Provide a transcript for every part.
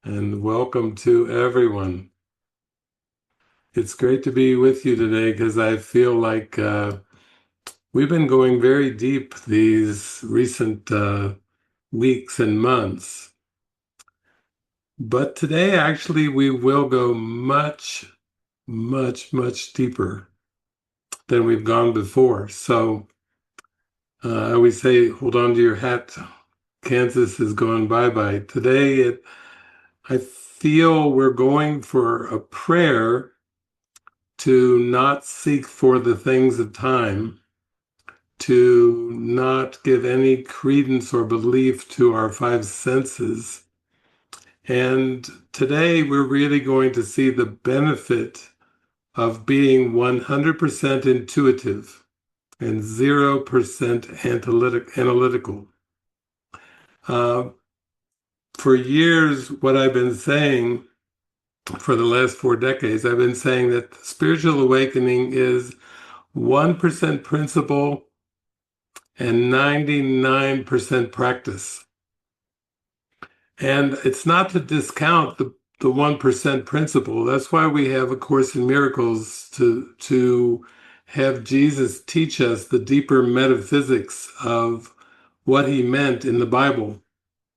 and welcome to everyone. It's great to be with you today because I feel like we've been going very deep these recent weeks and months. But today, actually, we will go much, much, much deeper than we've gone before. So I always say, hold on to your hat. Kansas is going bye-bye. Today, I feel we're going for a prayer to not seek for the things of time, to not give any credence or belief to our five senses. And today we're really going to see the benefit of being 100% intuitive and 0% analytical. Uh, for years, what I've been saying for the last 4 decades, I've been saying that spiritual awakening is 1% principle and 99% practice. And it's not to discount the 1% principle. That's why we have A Course in Miracles to have Jesus teach us the deeper metaphysics of what he meant in the Bible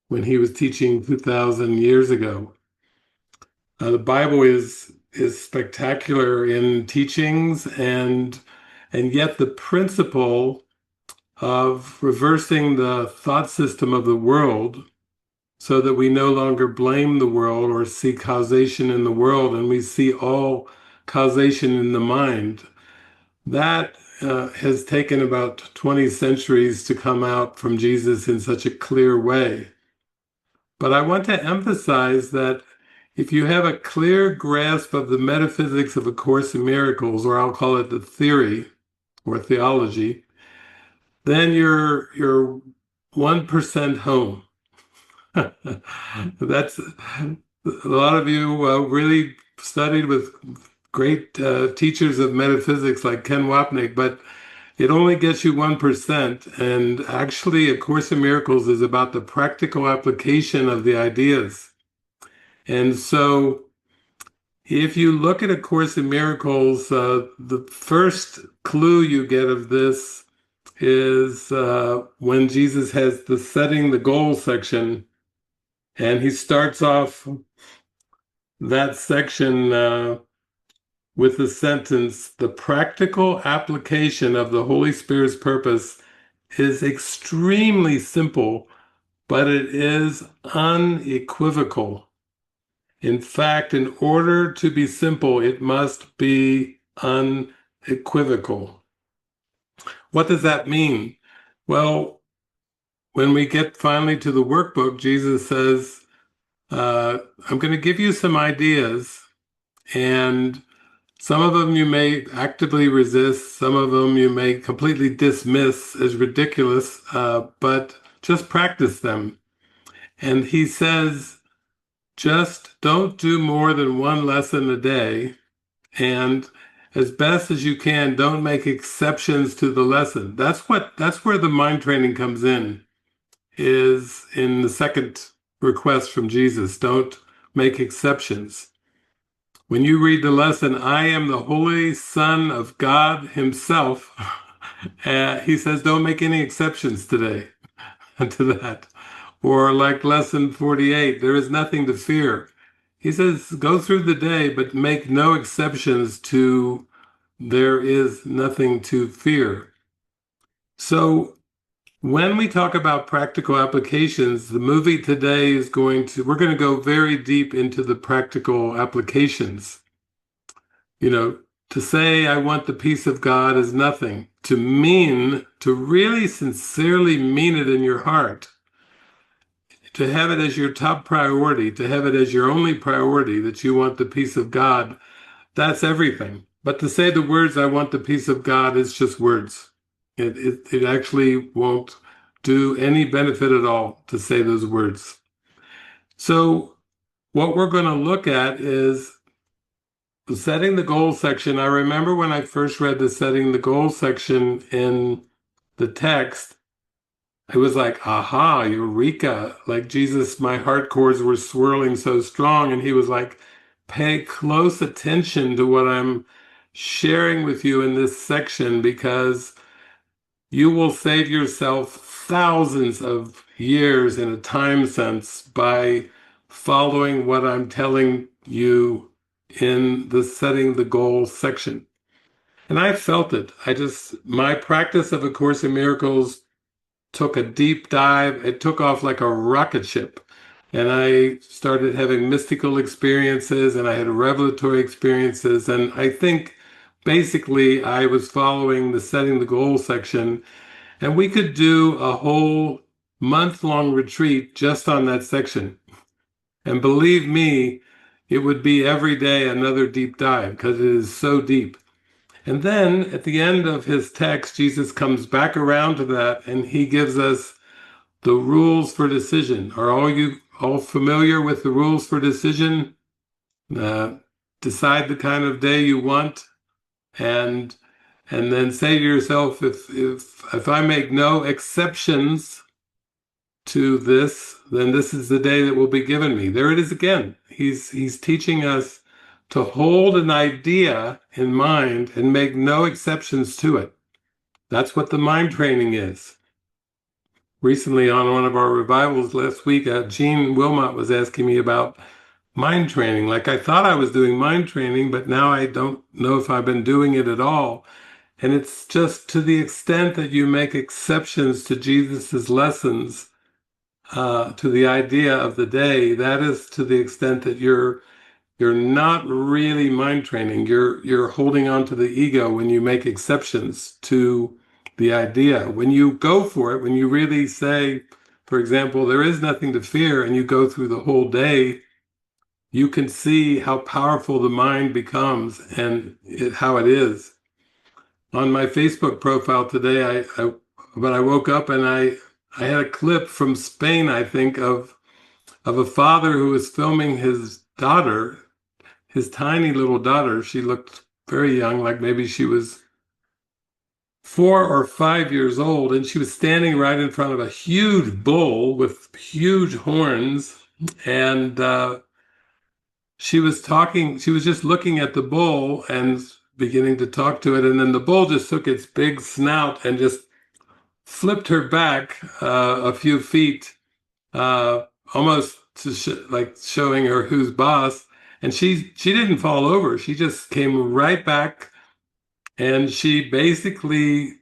when he was teaching 2,000 years ago. The Bible is spectacular in teachings, and yet the principle of reversing the thought system of the world so that we no longer blame the world or see causation in the world and we see all causation in the mind. That has taken about 20 centuries to come out from Jesus in such a clear way. But I want to emphasize that if you have a clear grasp of the metaphysics of A Course in Miracles, or I'll call it the theory or theology, then you're 1% home. That's a lot of you really studied with great teachers of metaphysics like Ken Wapnick, but it only gets you 1%. And actually, A Course in Miracles is about the practical application of the ideas. And so if you look at A Course in Miracles, the first clue you get of this is when Jesus has the setting the goal section, and he starts off that section with the sentence, "The practical application of the Holy Spirit's purpose is extremely simple, but it is unequivocal. In fact, in order to be simple, it must be unequivocal." What does that mean? Well, when we get finally to the workbook, Jesus says, I'm going to give you some ideas, and some of them you may actively resist, some of them you may completely dismiss as ridiculous, but just practice them. And he says, just don't do more than one lesson a day, and as best as you can, don't make exceptions to the lesson. That's where the mind training comes in, is in the second request from Jesus. Don't make exceptions. When you read the lesson, I am the Holy Son of God himself, he says, don't make any exceptions today to that. Or like lesson 48, there is nothing to fear. He says, go through the day, but make no exceptions to there is nothing to fear. So when we talk about practical applications, the movie today we're going to go very deep into the practical applications. You know, to say I want the peace of God is nothing. To really sincerely mean it in your heart, to have it as your top priority, to have it as your only priority, that you want the peace of God, that's everything. But to say the words, I want the peace of God, is just words. It actually won't do any benefit at all to say those words. So what we're going to look at is the setting the goal section. I remember when I first read the setting the goal section in the text, it was like, aha, eureka. Like Jesus, my heart chords were swirling so strong. And he was like, pay close attention to what I'm sharing with you in this section, because you will save yourself thousands of years in a time sense by following what I'm telling you in the setting the goal section. And I felt it. My practice of A Course in Miracles took a deep dive. It took off like a rocket ship. And I started having mystical experiences and I had revelatory experiences. And I think basically I was following the setting the goal section. And we could do a whole month-long retreat just on that section. And believe me, it would be every day another deep dive because it is so deep. And then at the end of his text, Jesus comes back around to that and he gives us the rules for decision. Are all you all familiar with the rules for decision? Uh, Decide the kind of day you want, and then say to yourself, if I make no exceptions to this, then this is the day that will be given me. There it is again. He's teaching us to hold an idea in mind and make no exceptions to it. That's what the mind training is. Recently, on one of our revivals last week, Jean Wilmot was asking me about mind training. Like, I thought I was doing mind training, but now I don't know if I've been doing it at all. And it's just to the extent that you make exceptions to Jesus's lessons, to the idea of the day, that is to the extent that you're not really mind training. You're holding on to the ego when you make exceptions to the idea. When you go for it, when you really say, for example, there is nothing to fear, and you go through the whole day, you can see how powerful the mind becomes and how it is. On my Facebook profile today, when I woke up and I had a clip from Spain, I think, of a father who was filming his daughter, his tiny little daughter. She looked very young, like maybe she was 4 or 5 years old, and she was standing right in front of a huge bull with huge horns. And she was just looking at the bull and beginning to talk to it. And then the bull just took its big snout and just flipped her back a few feet, uh, almost to like showing her who's boss. And she didn't fall over. She just came right back, and she basically,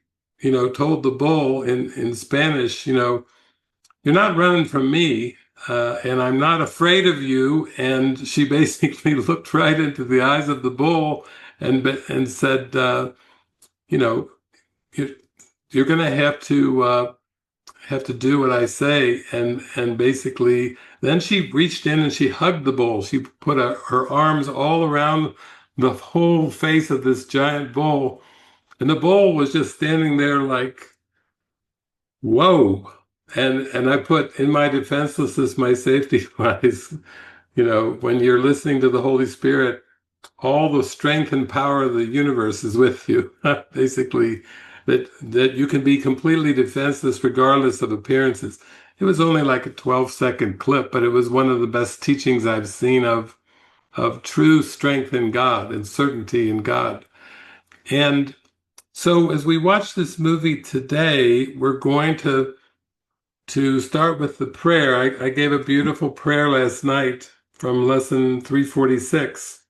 told the bull in Spanish, you're not running from me, and I'm not afraid of you. And she basically looked right into the eyes of the bull and said, you know, you, you're going to have to do what I say. And basically, then she reached in and she hugged the bull. She put her arms all around the whole face of this giant bull, and the bull was just standing there like, whoa. And I put in my defenselessness, my safety lies. When you're listening to the Holy Spirit, all the strength and power of the universe is with you. Basically, that you can be completely defenseless regardless of appearances. It was only like a 12-second clip, but it was one of the best teachings I've seen of true strength in God and certainty in God. And so as we watch this movie today, we're going to start with the prayer. I gave a beautiful prayer last night from lesson 346.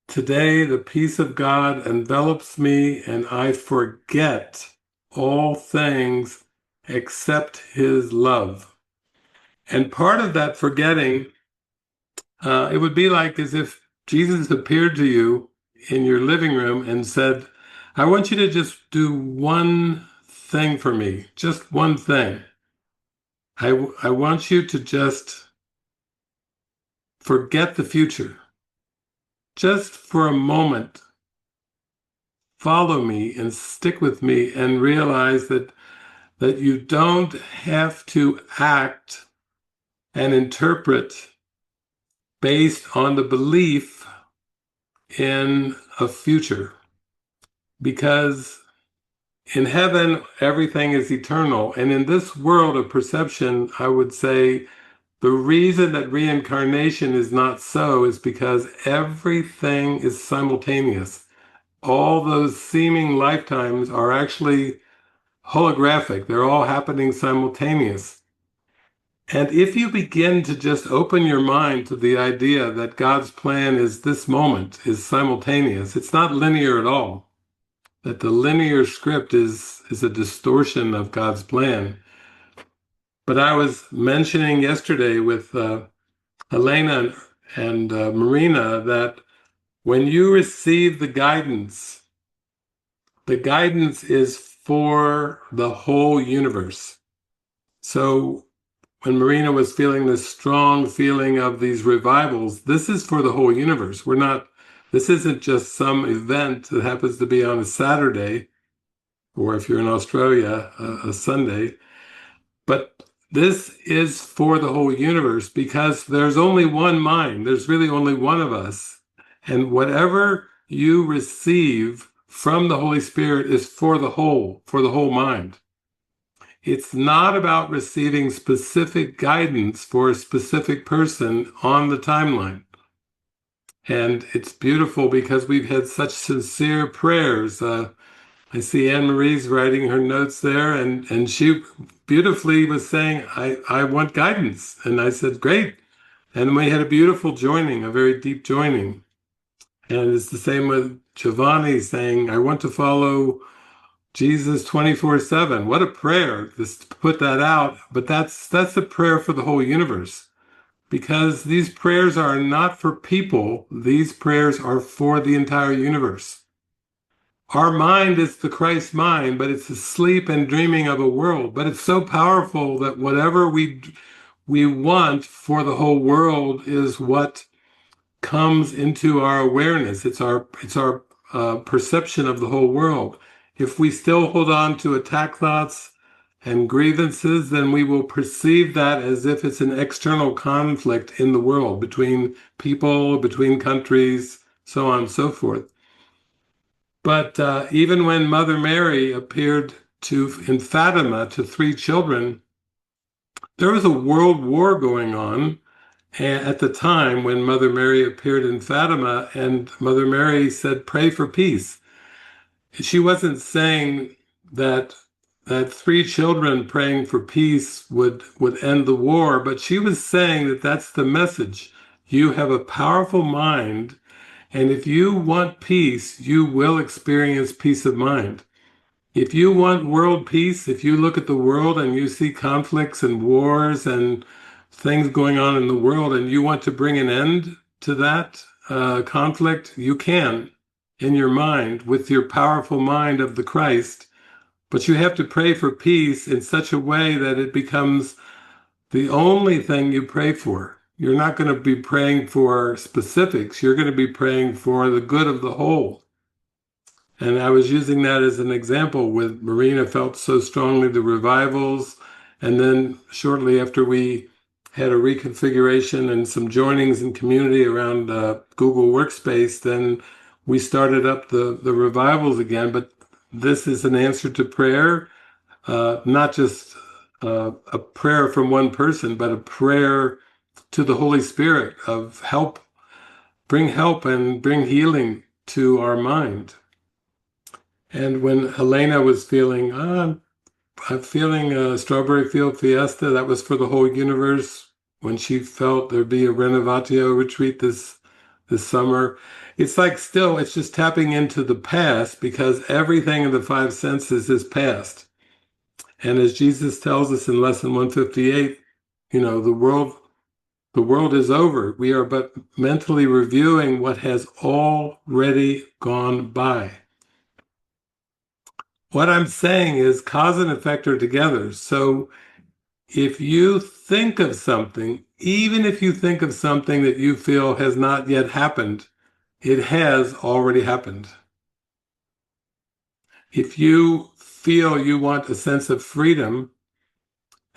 Today, the peace of God envelops me, and I forget all things except his love. And part of that forgetting, it would be like as if Jesus appeared to you in your living room and said, I want you to just do one thing for me, just one thing. I want you to just forget the future. Just for a moment, follow me and stick with me and realize that you don't have to act and interpret based on the belief in a future, because In heaven, everything is eternal. And in this world of perception, I would say the reason that reincarnation is not so is because everything is simultaneous. All those seeming lifetimes are actually holographic. They're all happening simultaneous. And if you begin to just open your mind to the idea that God's plan is this moment, is simultaneous, it's not linear at all. That the linear script is a distortion of God's plan. But I was mentioning yesterday with Helena and Marina that when you receive the guidance is for the whole universe. So when Marina was feeling this strong feeling of these revivals, this is for the whole universe. This isn't just some event that happens to be on a Saturday, or if you're in Australia, a Sunday. But this is for the whole universe because there's only one mind. There's really only one of us. And whatever you receive from the Holy Spirit is for the whole mind. It's not about receiving specific guidance for a specific person on the timeline. And it's beautiful because we've had such sincere prayers. I see Anne Marie's writing her notes there, and she beautifully was saying, I want guidance. And I said, great. And we had a beautiful joining, a very deep joining. And it's the same with Giovanni saying, I want to follow Jesus 24/7. What a prayer, just to put that out. But that's a prayer for the whole universe. Because these prayers are not for people, these prayers are for the entire universe. Our mind is the Christ mind, but it's asleep and dreaming of a world. But it's so powerful that whatever we want for the whole world is what comes into our awareness. It's our perception of the whole world. If we still hold on to attack thoughts and grievances, then we will perceive that as if it's an external conflict in the world between people, between countries, so on and so forth. But even when Mother Mary appeared in Fatima to 3 children, there was a world war going on at the time when Mother Mary appeared in Fatima, and Mother Mary said, pray for peace. She wasn't saying that 3 children praying for peace would end the war, but she was saying that that's the message. You have a powerful mind, and if you want peace, you will experience peace of mind. If you want world peace, if you look at the world and you see conflicts and wars and things going on in the world, and you want to bring an end to that conflict, you can in your mind with your powerful mind of the Christ. But you have to pray for peace in such a way that it becomes the only thing you pray for. You're not going to be praying for specifics. You're going to be praying for the good of the whole. And I was using that as an example with Marina felt so strongly the revivals. And then shortly after we had a reconfiguration and some joinings in community around Google Workspace, then we started up the revivals again. But this is an answer to prayer, not just a prayer from one person, but a prayer to the Holy Spirit of help and bring healing to our mind. And when Helena was feeling, I'm feeling a Strawberry Field Fiesta, that was for the whole universe. When she felt there'd be a Renovatio retreat this summer, it's like still, it's just tapping into the past because everything in the 5 senses is past. And as Jesus tells us in lesson 158, the world is over. We are but mentally reviewing what has already gone by. What I'm saying is cause and effect are together. So if you think of something, even if you think of something that you feel has not yet happened, it has already happened. If you feel you want a sense of freedom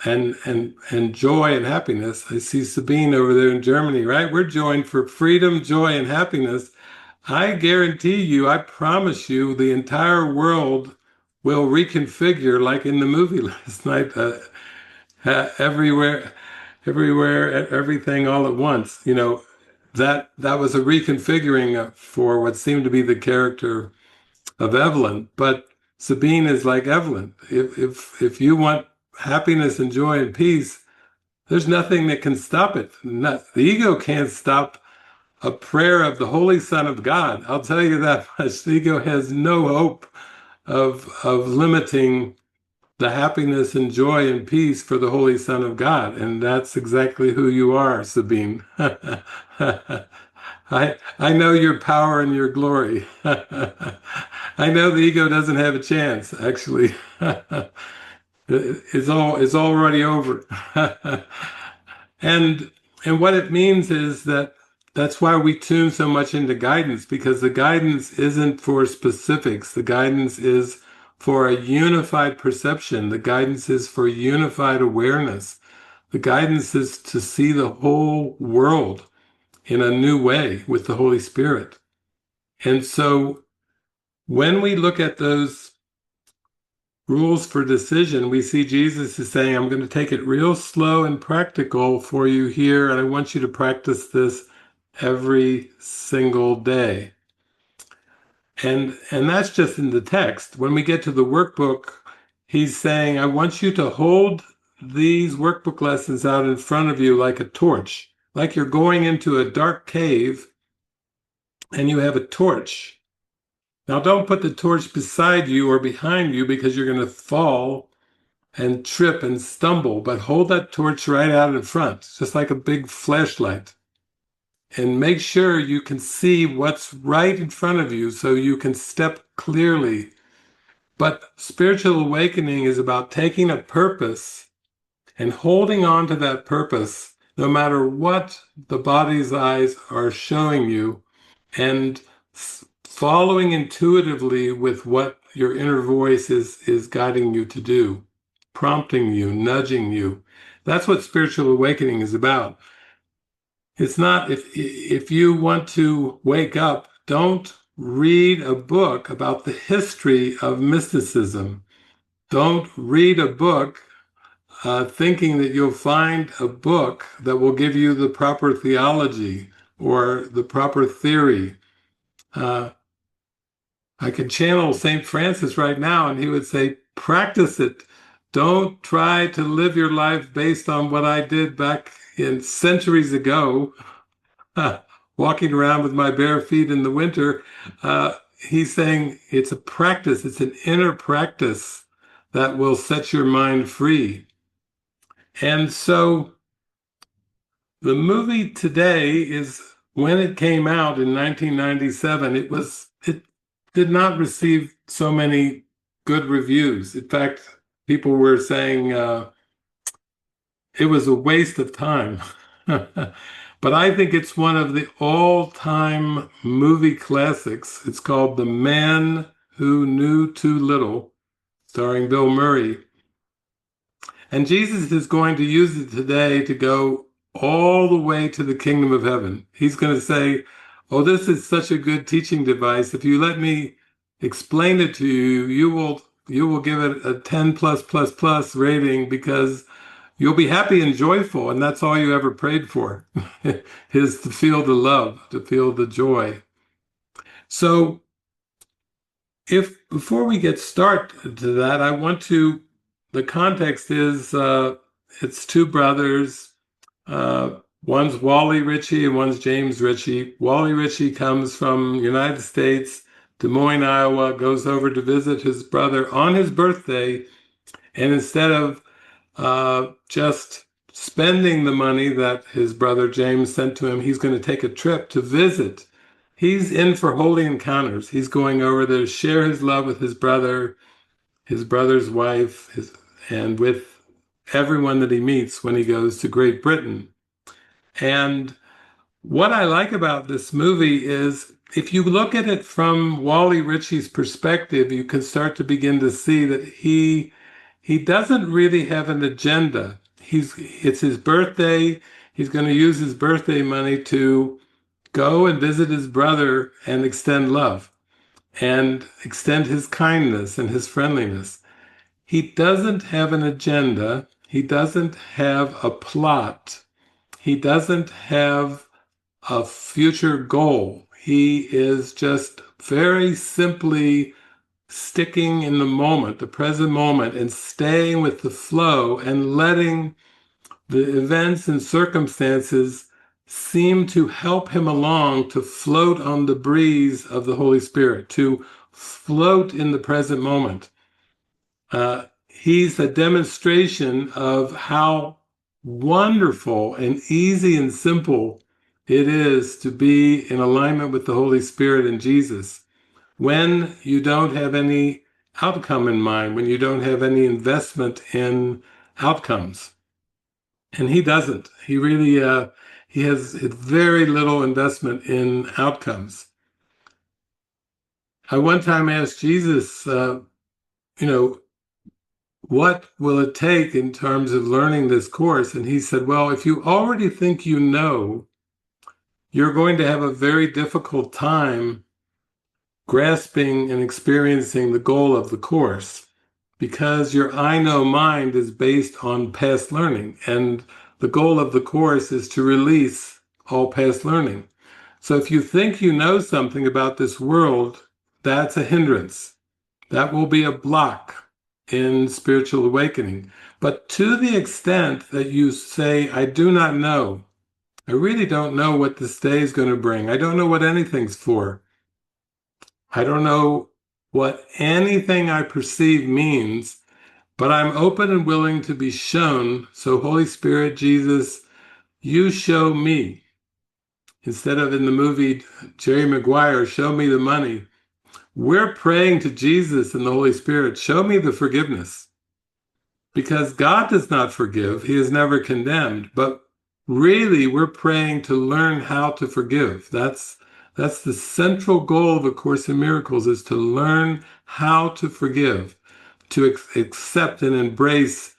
and joy and happiness, I see Sabine over there in Germany, right? We're joined for freedom, joy, and happiness. I guarantee you, I promise you, the entire world will reconfigure, like in the movie last night, everywhere, everywhere, everything all at once. That was a reconfiguring for what seemed to be the character of Evelyn. But Sabine is like Evelyn. If you want happiness and joy and peace, there's nothing that can stop it. The ego can't stop a prayer of the Holy Son of God. I'll tell you that much. The ego has no hope of limiting the happiness and joy and peace for the Holy Son of God. And that's exactly who you are, Sabine. I know your power and your glory. I know the ego doesn't have a chance, actually. It's already over. And what it means is that's why we tune so much into guidance, because the guidance isn't for specifics. The guidance is for a unified perception. The guidance is for unified awareness. The guidance is to see the whole world in a new way with the Holy Spirit. And so when we look at those rules for decision, we see Jesus is saying, I'm going to take it real slow and practical for you here, and I want you to practice this every single day. And that's just in the text. When we get to the workbook, he's saying, I want you to hold these workbook lessons out in front of you like a torch, like you're going into a dark cave and you have a torch. Now, don't put the torch beside you or behind you because you're going to fall and trip and stumble, but hold that torch right out in front, just like a big flashlight. And make sure you can see what's right in front of you so you can step clearly. But spiritual awakening is about taking a purpose and holding on to that purpose no matter what the body's eyes are showing you, and following intuitively with what your inner voice is guiding you to do, prompting you, nudging you. That's what spiritual awakening is about. It's not, if you want to wake up, don't read a book about the history of mysticism. Don't read a book thinking that you'll find a book that will give you the proper theology or the proper theory. I could channel St. Francis right now, and he would say, practice it. Don't try to live your life based on what I did back in centuries ago, walking around with my bare feet in the winter. He's saying it's a practice. It's an inner practice that will set your mind free. And so the movie today is, when it came out in 1997, it did not receive so many good reviews. In fact, people were saying it was a waste of time. But I think it's one of the all-time movie classics. It's called The Man Who Knew Too Little, starring Bill Murray. And Jesus is going to use it today to go all the way to the kingdom of heaven. He's going to say, oh, this is such a good teaching device. If you let me explain it to you, you will give it a 10 plus plus plus rating, because you'll be happy and joyful, and that's all you ever prayed for, is to feel the love, to feel the joy. So before we get started to that, the context is, it's two brothers. One's Wally Ritchie and one's James Ritchie. Wally Ritchie comes from United States, Des Moines, Iowa, goes over to visit his brother on his birthday, and instead of just spending the money that his brother James sent to him, he's going to take a trip to visit. He's in for holy encounters. He's going over there to share his love with his brother's wife, and with everyone that he meets when he goes to Great Britain. And what I like about this movie is, if you look at it from Wally Ritchie's perspective, you can start to begin to see that he doesn't really have an agenda. It's his birthday. He's going to use his birthday money to go and visit his brother and extend love. and extend his kindness and his friendliness. He doesn't have an agenda. He doesn't have a plot. He doesn't have a future goal. He is just very simply sticking in the moment, the present moment, and staying with the flow and letting the events and circumstances seem to help him along to float on the breeze of the Holy Spirit, to float in the present moment. He's a demonstration of how wonderful and easy and simple it is to be in alignment with the Holy Spirit and Jesus when you don't have any outcome in mind, when you don't have any investment in outcomes. And he doesn't. He really he has very little investment in outcomes. I one time asked Jesus, you know, what will it take in terms of learning this course? And he said, well, if you already think you know, you're going to have a very difficult time grasping and experiencing the goal of the course because your I know mind is based on past learning. And the goal of the course is to release all past learning. So if you think you know something about this world, that's a hindrance. That will be a block in spiritual awakening. But to the extent that you say, I do not know, I really don't know what this day is going to bring. I don't know what anything's for. I don't know what anything I perceive means, but I'm open and willing to be shown. So Holy Spirit, Jesus, you show me. Instead of in the movie Jerry Maguire, show me the money. We're praying to Jesus and the Holy Spirit, show me the forgiveness. Because God does not forgive, he is never condemned, but really we're praying to learn how to forgive. That's the central goal of A Course in Miracles, is to learn how to forgive, to accept and embrace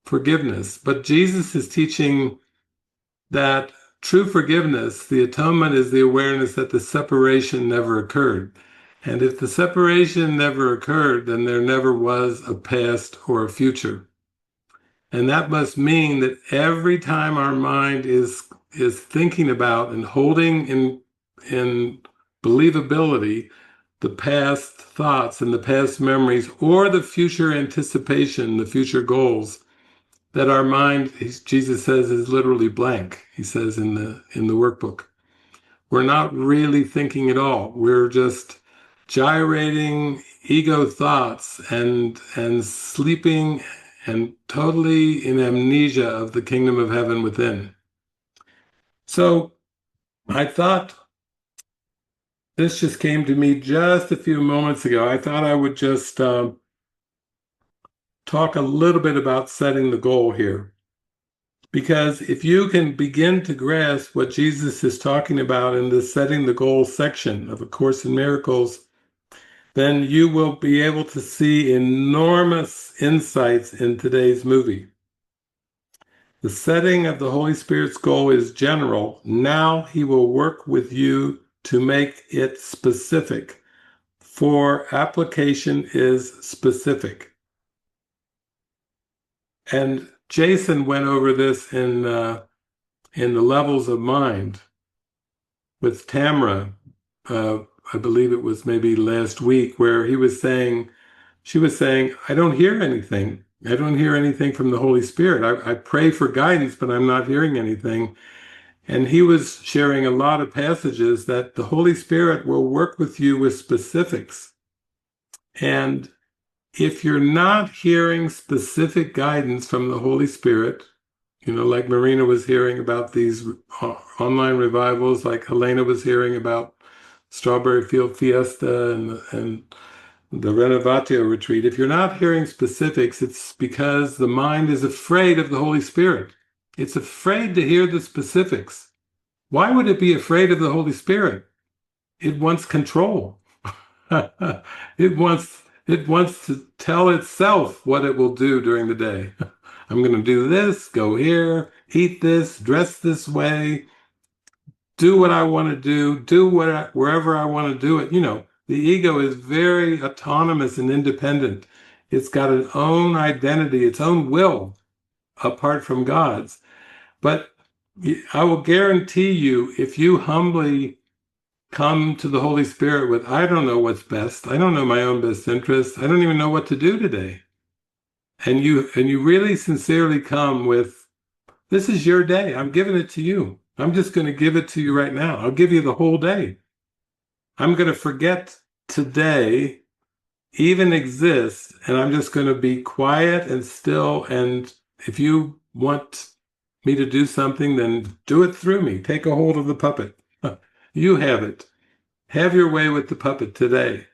forgiveness. But Jesus is teaching that true forgiveness, the atonement, is the awareness that the separation never occurred. And if the separation never occurred, then there never was a past or a future. And that must mean that every time our mind is thinking about and holding in believability the past thoughts and the past memories or the future anticipation, the future goals, that our mind, Jesus says, is literally blank. He says in the workbook. We're not really thinking at all. We're just gyrating ego thoughts and sleeping and totally in amnesia of the kingdom of heaven within. So I thought, this just came to me just a few moments ago. I thought I would just talk a little bit about setting the goal here. Because if you can begin to grasp what Jesus is talking about in the setting the goal section of A Course in Miracles, then you will be able to see enormous insights in today's movie. The setting of the Holy Spirit's goal is general. Now he will work with you to make it specific, for application is specific. And Jason went over this in the levels of mind with Tamra. I believe it was maybe last week, where she was saying, I don't hear anything. I don't hear anything from the Holy Spirit. I pray for guidance, but I'm not hearing anything. And he was sharing a lot of passages that the Holy Spirit will work with you with specifics. And if you're not hearing specific guidance from the Holy Spirit, like Marina was hearing about these online revivals, like Helena was hearing about Strawberry Field Fiesta and the Renovatio retreat. If you're not hearing specifics, it's because the mind is afraid of the Holy Spirit. It's afraid to hear the specifics. Why would it be afraid of the Holy Spirit? It wants control. It wants to tell itself what it will do during the day. I'm going to do this, go here, eat this, dress this way, do what I want to do wherever I want to do it. The ego is very autonomous and independent. It's got its own identity, its own will, apart from God's. But I will guarantee you, if you humbly come to the Holy Spirit with, I don't know what's best, I don't know my own best interest, I don't even know what to do today. And you really sincerely come with, this is your day. I'm giving it to you. I'm just going to give it to you right now. I'll give you the whole day. I'm going to forget today even exists, and I'm just going to be quiet and still. And if you want me to do something, then do it through me. Take a hold of the puppet. You have it. Have your way with the puppet today.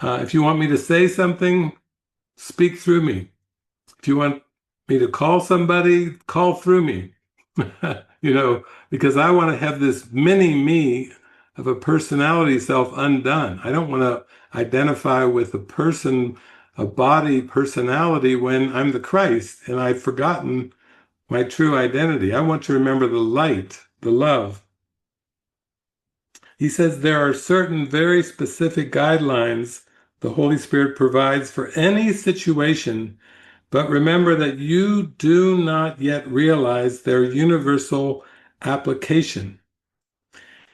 If you want me to say something, speak through me. If you want me to call somebody, call through me. Because I want to have this mini me of a personality self undone. I don't want to identify with a person, a body personality when I'm the Christ and I've forgotten my true identity. I want to remember the light, the love. He says there are certain very specific guidelines the Holy Spirit provides for any situation, but remember that you do not yet realize their universal application.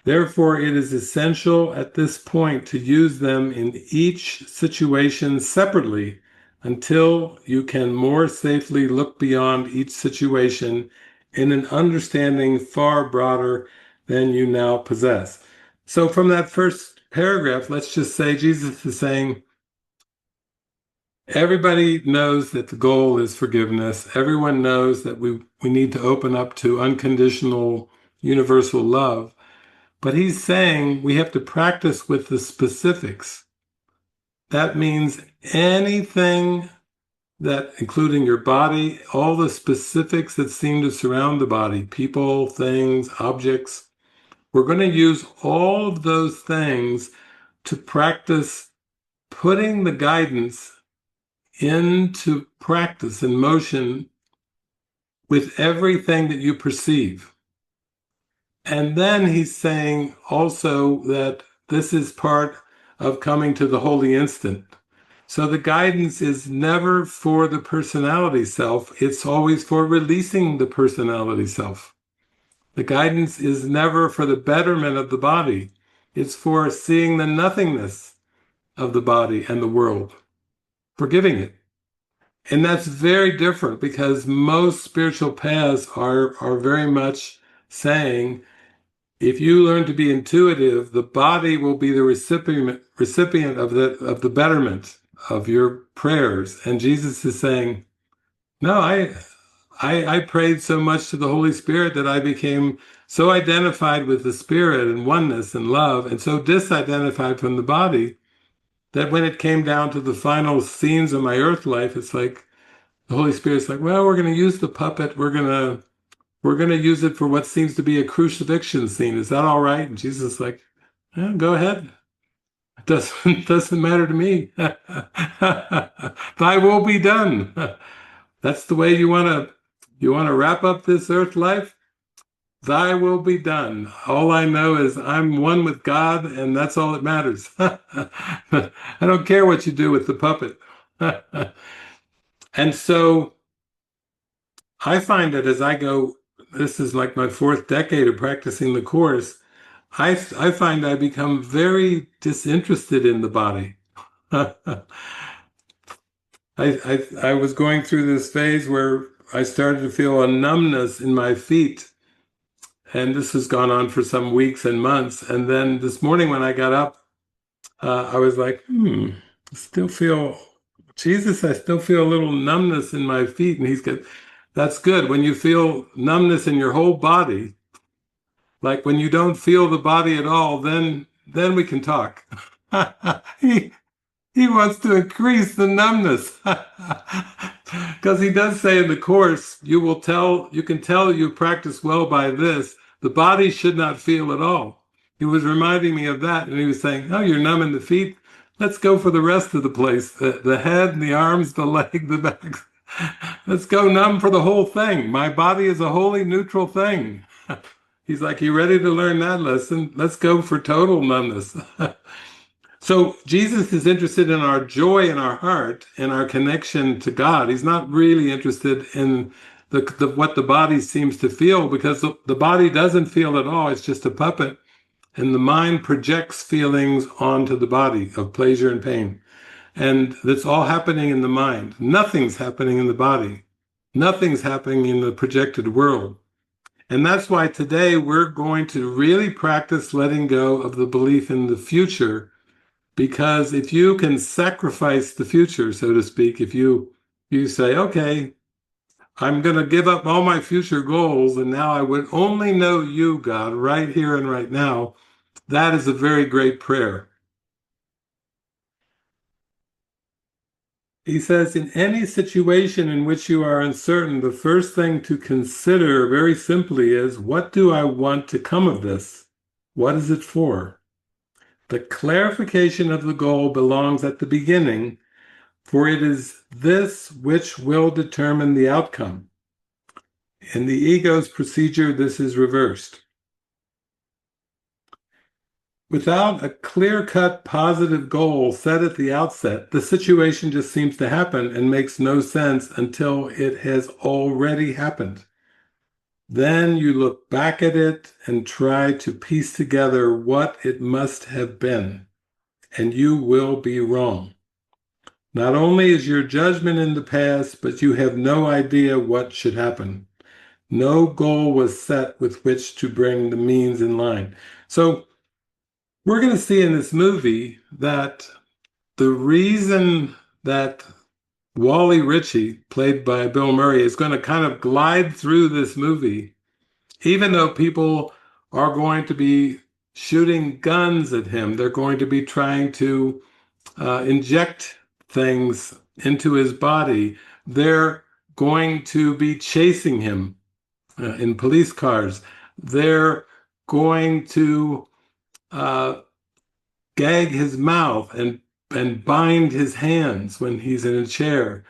Therefore, it is essential at this point to use them in each situation separately until you can more safely look beyond each situation in an understanding far broader than you now possess. So from that first paragraph, let's just say Jesus is saying, everybody knows that the goal is forgiveness. Everyone knows that we need to open up to unconditional, universal love. But he's saying we have to practice with the specifics. That means anything that, including your body, all the specifics that seem to surround the body, people, things, objects, we're going to use all of those things to practice putting the guidance into practice and motion with everything that you perceive. And then he's saying also that this is part of coming to the holy instant. So the guidance is never for the personality self, it's always for releasing the personality self. The guidance is never for the betterment of the body, it's for seeing the nothingness of the body and the world, forgiving it. And that's very different because most spiritual paths are very much saying, if you learn to be intuitive, the body will be the recipient of the betterment of your prayers. And Jesus is saying, no, I prayed so much to the Holy Spirit that I became so identified with the Spirit and oneness and love, and so disidentified from the body, that when it came down to the final scenes of my earth life, it's like the Holy Spirit's like, well, we're going to use the puppet. We're going to use it for what seems to be a crucifixion scene. Is that all right? And Jesus is like, yeah, go ahead. It doesn't matter to me. Thy will be done. That's the way you want to wrap up this earth life. Thy will be done. All I know is I'm one with God, and that's all that matters. I don't care what you do with the puppet. And so I find that as I go, this is like my fourth decade of practicing the Course, I find I become very disinterested in the body. I was going through this phase where I started to feel a numbness in my feet, and this has gone on for some weeks and months. And then this morning when I got up, I was like, I still feel, Jesus, I still feel a little numbness in my feet. And he's got, that's good. When you feel numbness in your whole body, like when you don't feel the body at all, then we can talk. He wants to increase the numbness. Because he does say in the Course, you can tell you practice well by this. The body should not feel at all. He was reminding me of that, and he was saying, oh, you're numb in the feet? Let's go for the rest of the place. The head, the arms, the leg, the back. Let's go numb for the whole thing. My body is a wholly neutral thing. He's like, you ready to learn that lesson? Let's go for total numbness. So Jesus is interested in our joy in our heart and our connection to God. He's not really interested in what the body seems to feel, because the body doesn't feel at all. It's just a puppet. And the mind projects feelings onto the body of pleasure and pain. And that's all happening in the mind. Nothing's happening in the body. Nothing's happening in the projected world. And that's why today we're going to really practice letting go of the belief in the future. Because if you can sacrifice the future, so to speak, if you say, okay, I'm going to give up all my future goals, and now I would only know you, God, right here and right now, that is a very great prayer. He says, in any situation in which you are uncertain, the first thing to consider very simply is, what do I want to come of this? What is it for? The clarification of the goal belongs at the beginning, for it is this which will determine the outcome. In the ego's procedure, this is reversed. Without a clear-cut positive goal set at the outset, the situation just seems to happen and makes no sense until it has already happened. Then you look back at it and try to piece together what it must have been, and you will be wrong. Not only is your judgment in the past, but you have no idea what should happen. No goal was set with which to bring the means in line. So we're going to see in this movie that the reason that Wally Ritchie, played by Bill Murray, is going to kind of glide through this movie, even though people are going to be shooting guns at him, they're going to be trying to inject things into his body, they're going to be chasing him in police cars, they're going to gag his mouth and bind his hands when he's in a chair.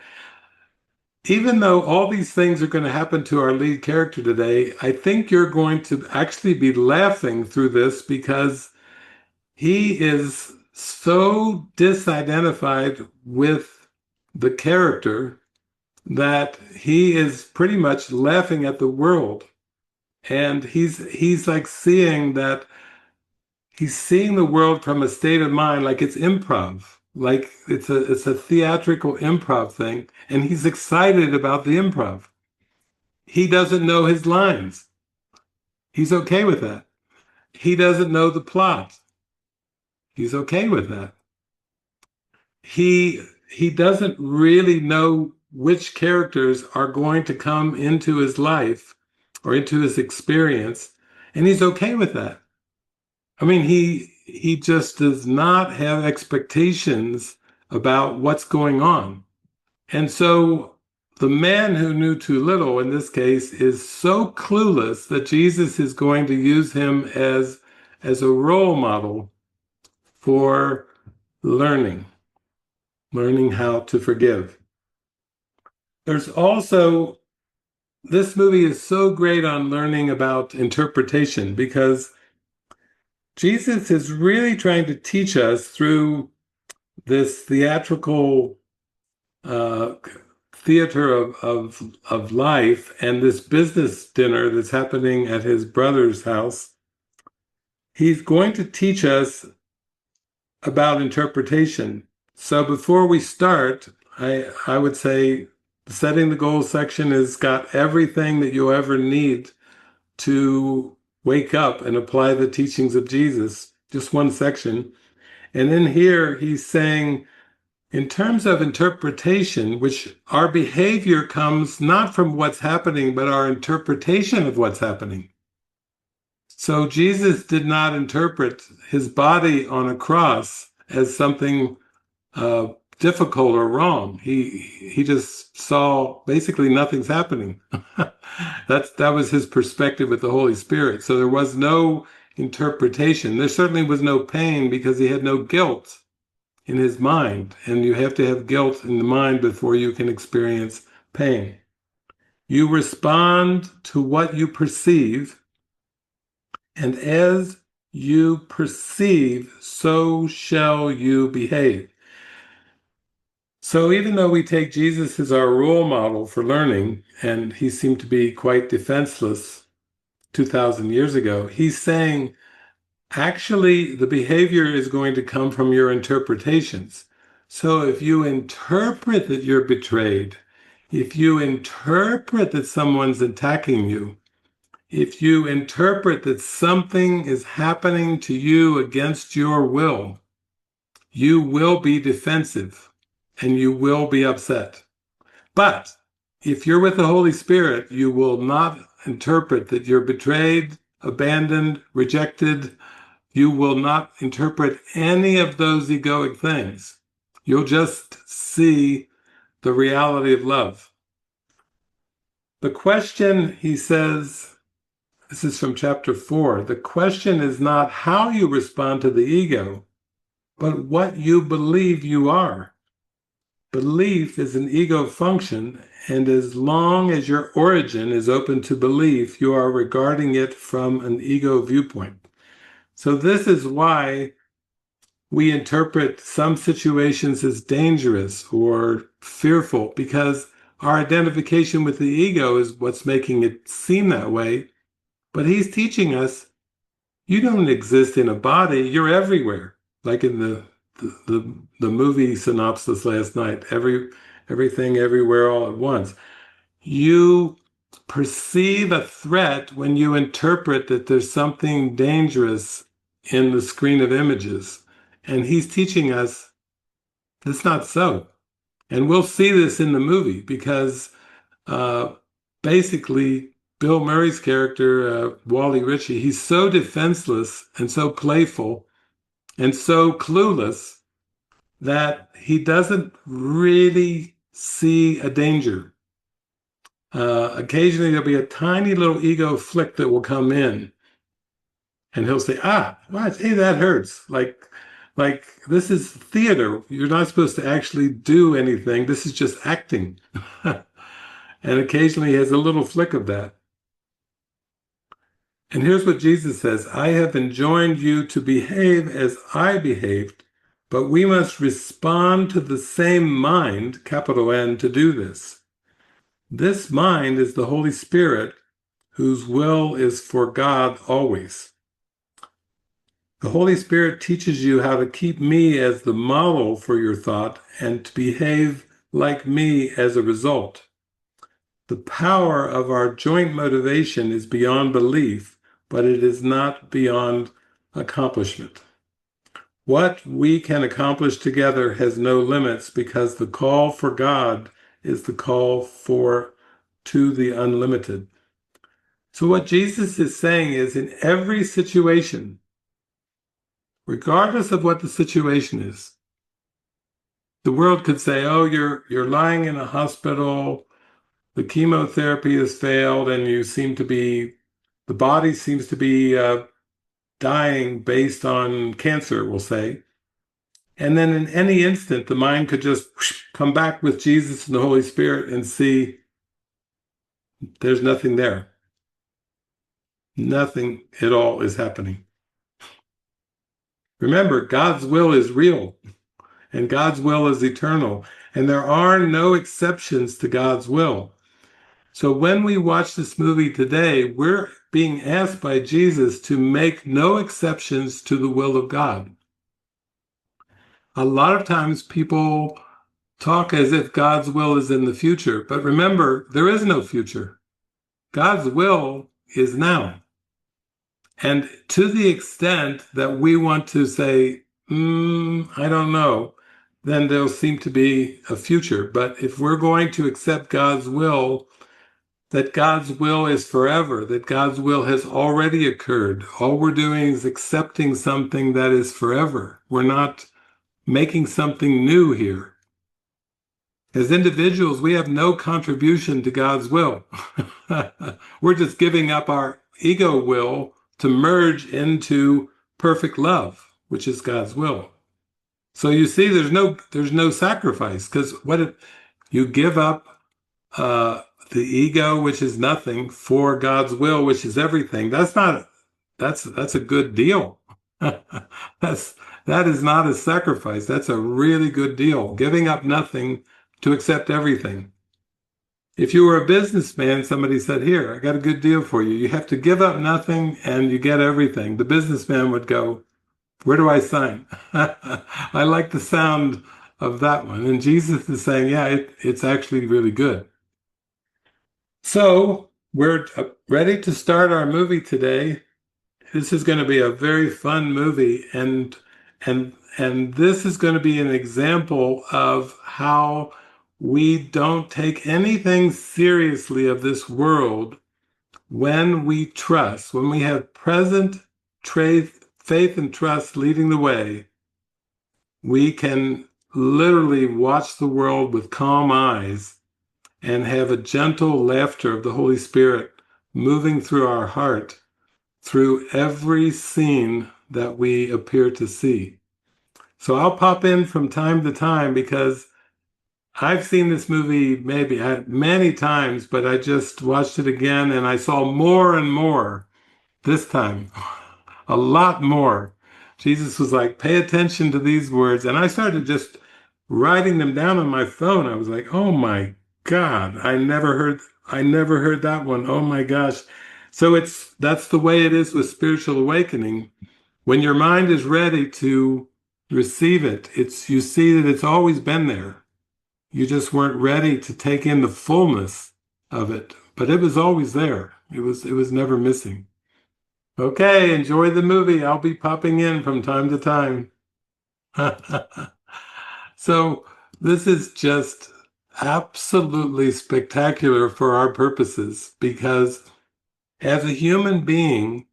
Even though all these things are going to happen to our lead character today, I think you're going to actually be laughing through this, because he is so disidentified with the character that he is pretty much laughing at the world. And he's like seeing that he's seeing the world from a state of mind like it's improv, like it's a theatrical improv thing, and he's excited about the improv. He doesn't know his lines. He's okay with that. He doesn't know the plot. He's okay with that. He doesn't really know which characters are going to come into his life or into his experience, and he's okay with that. I mean, he just does not have expectations about what's going on. And so the man who knew too little in this case is so clueless that Jesus is going to use him as a role model for learning how to forgive. There's also, this movie is so great on learning about interpretation, because Jesus is really trying to teach us through this theatrical uh, theater of life and this business dinner that's happening at his brother's house. He's going to teach us about interpretation. So before we start, I would say the setting the goals section has got everything that you ever need to wake up and apply the teachings of Jesus, just one section. And in here, he's saying, in terms of interpretation, which our behavior comes not from what's happening, but our interpretation of what's happening. So Jesus did not interpret his body on a cross as something difficult or wrong. He just saw basically nothing's happening. That was his perspective with the Holy Spirit. So there was no interpretation. There certainly was no pain, because he had no guilt in his mind. And you have to have guilt in the mind before you can experience pain. You respond to what you perceive, and as you perceive, so shall you behave. So even though we take Jesus as our role model for learning, and he seemed to be quite defenseless 2,000 years ago, he's saying, actually, the behavior is going to come from your interpretations. So if you interpret that you're betrayed, if you interpret that someone's attacking you, if you interpret that something is happening to you against your will, you will be defensive and you will be upset. But if you're with the Holy Spirit, you will not interpret that you're betrayed, abandoned, rejected. You will not interpret any of those egoic things. You'll just see the reality of love. The question, he says, this is from chapter 4, the question is not how you respond to the ego, but what you believe you are. Belief is an ego function, and as long as your origin is open to belief, you are regarding it from an ego viewpoint. So this is why we interpret some situations as dangerous or fearful, because our identification with the ego is what's making it seem that way. But he's teaching us, you don't exist in a body, you're everywhere. Like in the movie synopsis last night, everything, everywhere, all at once. You perceive a threat when you interpret that there's something dangerous in the screen of images. And he's teaching us that's not so. And we'll see this in the movie because basically Bill Murray's character, Wally Ritchie, he's so defenseless and so playful and so clueless that he doesn't really see a danger. Occasionally there'll be a tiny little ego flick that will come in and he'll say, what? Hey, that hurts. Like this is theater. You're not supposed to actually do anything. This is just acting. And occasionally he has a little flick of that. And here's what Jesus says, I have enjoined you to behave as I behaved, but we must respond to the same mind, capital N, to do this. This mind is the Holy Spirit, whose will is for God always. The Holy Spirit teaches you how to keep me as the model for your thought and to behave like me as a result. The power of our joint motivation is beyond belief, but it is not beyond accomplishment. What we can accomplish together has no limits because the call for God is the call to the unlimited. So what Jesus is saying is in every situation, regardless of what the situation is, the world could say, oh, you're lying in a hospital, the chemotherapy has failed, and the body seems to be dying based on cancer, we'll say. And then in any instant, the mind could just come back with Jesus and the Holy Spirit and see there's nothing there. Nothing at all is happening. Remember, God's will is real, and God's will is eternal, and there are no exceptions to God's will. So when we watch this movie today, we're being asked by Jesus to make no exceptions to the will of God. A lot of times people talk as if God's will is in the future, but remember, there is no future. God's will is now. And to the extent that we want to say, I don't know, then there'll seem to be a future. But if we're going to accept God's will, that God's will is forever, that God's will has already occurred, all we're doing is accepting something that is forever. We're not making something new here. As individuals, we have no contribution to God's will. We're just giving up our ego will to merge into perfect love, which is God's will. So you see, there's no sacrifice, because what if you give up the ego, which is nothing, for God's will, which is everything? That's a good deal. That's that is not a sacrifice. That's a really good deal. Giving up nothing to accept everything. If you were a businessman, somebody said, "Here, I got a good deal for you. You have to give up nothing and you get everything." The businessman would go, "Where do I sign?" I like the sound of that one. And Jesus is saying, "Yeah, it's actually really good." So we're ready to start our movie today. This is going to be a very fun movie, and this is going to be an example of how we don't take anything seriously of this world when we trust, when we have present faith and trust leading the way. We can literally watch the world with calm eyes and have a gentle laughter of the Holy Spirit moving through our heart through every scene that we appear to see. So I'll pop in from time to time because I've seen this movie maybe many times, but I just watched it again and I saw more and more this time, a lot more. Jesus was like, pay attention to these words. And I started just writing them down on my phone. I was like, oh my God, I never heard that one. Oh my gosh. So that's the way it is with spiritual awakening. When your mind is ready to receive it, you see that it's always been there. You just weren't ready to take in the fullness of it, but it was always there. It was never missing. Okay, enjoy the movie. I'll be popping in from time to time. So this is just absolutely spectacular for our purposes because as a human beings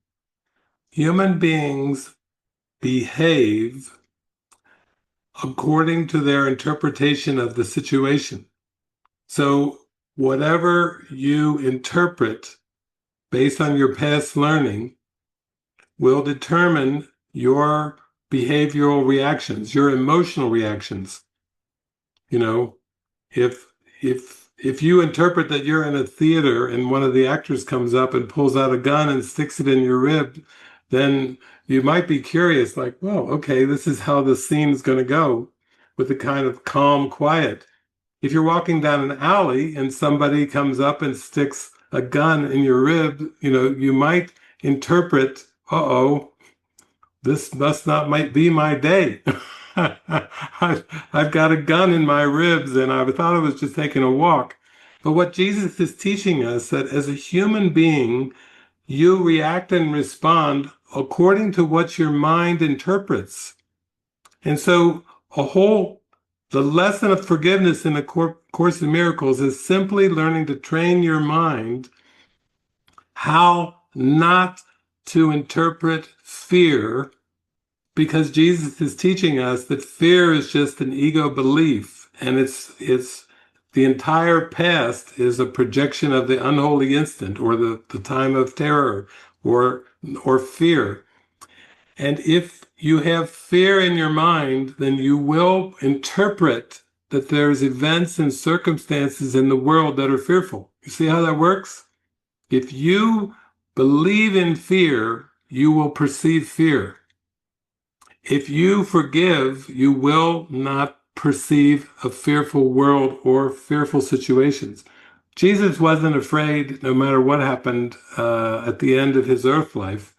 behave according to their interpretation of the situation. So whatever you interpret based on your past learning will determine your behavioral reactions, your emotional reactions. You know, if if you interpret that you're in a theater and one of the actors comes up and pulls out a gun and sticks it in your rib, then you might be curious, like, well, okay, this is how the scene is going to go with a kind of calm quiet. If you're walking down an alley and somebody comes up and sticks a gun in your rib, you might interpret, uh-oh, this must not might be my day. I've got a gun in my ribs and I thought I was just taking a walk. But what Jesus is teaching us that as a human being, you react and respond according to what your mind interprets. And so the lesson of forgiveness in the Course in Miracles is simply learning to train your mind how not to interpret fear, because Jesus is teaching us that fear is just an ego belief, and it's the entire past is a projection of the unholy instant or the time of terror or fear. And if you have fear in your mind, then you will interpret that there's events and circumstances in the world that are fearful. You see how that works? If you believe in fear, you will perceive fear. If you forgive, you will not perceive a fearful world or fearful situations. Jesus wasn't afraid no matter what happened at the end of his earth life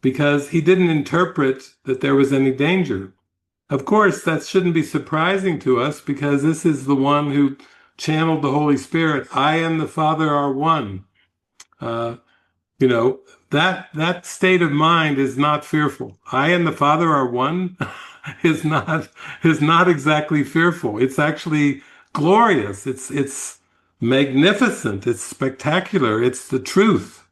because he didn't interpret that there was any danger. Of course, that shouldn't be surprising to us because this is the one who channeled the Holy Spirit. I and the Father are one. Uh, you know, that state of mind is not fearful. I and the Father are one is not exactly fearful. It's actually glorious. It's magnificent. It's spectacular. It's the truth.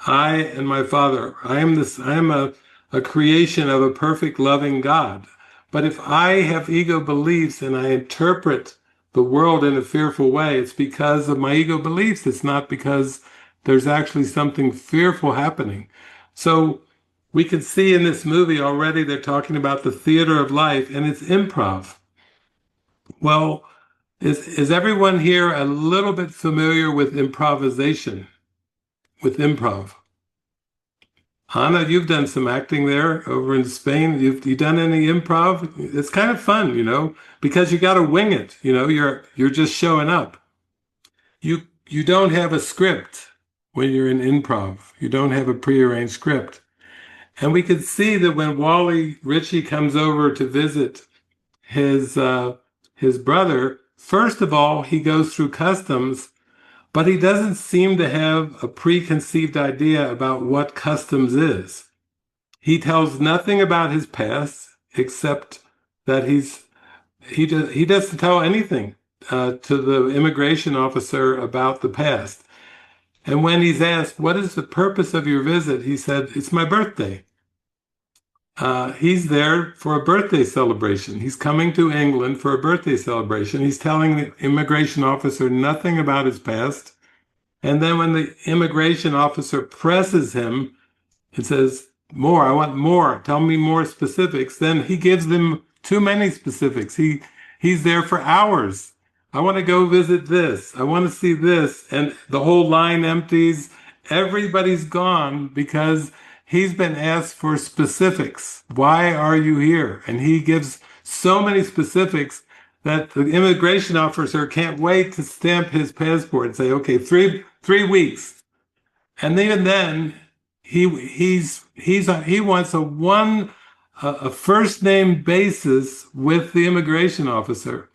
I and my Father. I am a creation of a perfect loving God. But if I have ego beliefs and I interpret the world in a fearful way, it's because of my ego beliefs. It's not because there's actually something fearful happening. So we can see in this movie already they're talking about the theater of life and it's improv. Well, is everyone here a little bit familiar with improvisation, with improv? Anna, you've done some acting there over in Spain. You done any improv? It's kind of fun, because you got to wing it. You're just showing up. You don't have a script when you're in improv. You don't have a prearranged script. And we could see that when Wally Ritchie comes over to visit his his brother, first of all, he goes through customs, but he doesn't seem to have a preconceived idea about what customs is. He tells nothing about his past except that he doesn't tell anything to the immigration officer about the past. And when he's asked, "What is the purpose of your visit?" he said, "It's my birthday." He's there for a birthday celebration. He's coming to England for a birthday celebration. He's telling the immigration officer nothing about his past. And then when the immigration officer presses him and says, "More, I want more, tell me more specifics," then he gives them too many specifics. He's there for hours. "I want to go visit this. I want to see this." And the whole line empties. Everybody's gone because he's been asked for specifics. Why are you here? And he gives so many specifics that the immigration officer can't wait to stamp his passport and say, "Okay, three weeks." And even then, he wants a first name basis with the immigration officer.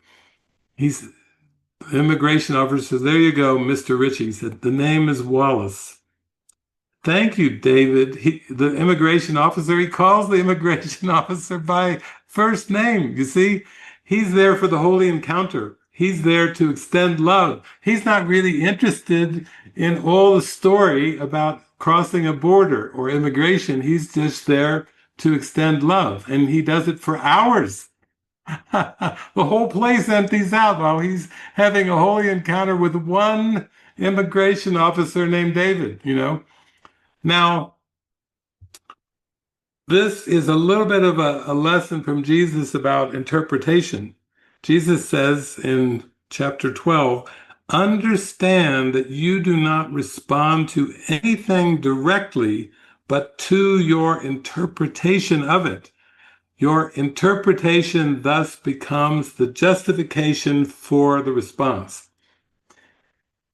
The immigration officer says, "There you go, Mr. Ritchie." He said, "The name is Wallace." "Thank you, David." The immigration officer, he calls the immigration officer by first name. You see, he's there for the holy encounter. He's there to extend love. He's not really interested in all the story about crossing a border or immigration. He's just there to extend love. And he does it for hours. The whole place empties out while he's having a holy encounter with one immigration officer named David. Now, this is a little bit of a lesson from Jesus about interpretation. Jesus says in chapter 12, "Understand that you do not respond to anything directly, but to your interpretation of it. Your interpretation thus becomes the justification for the response."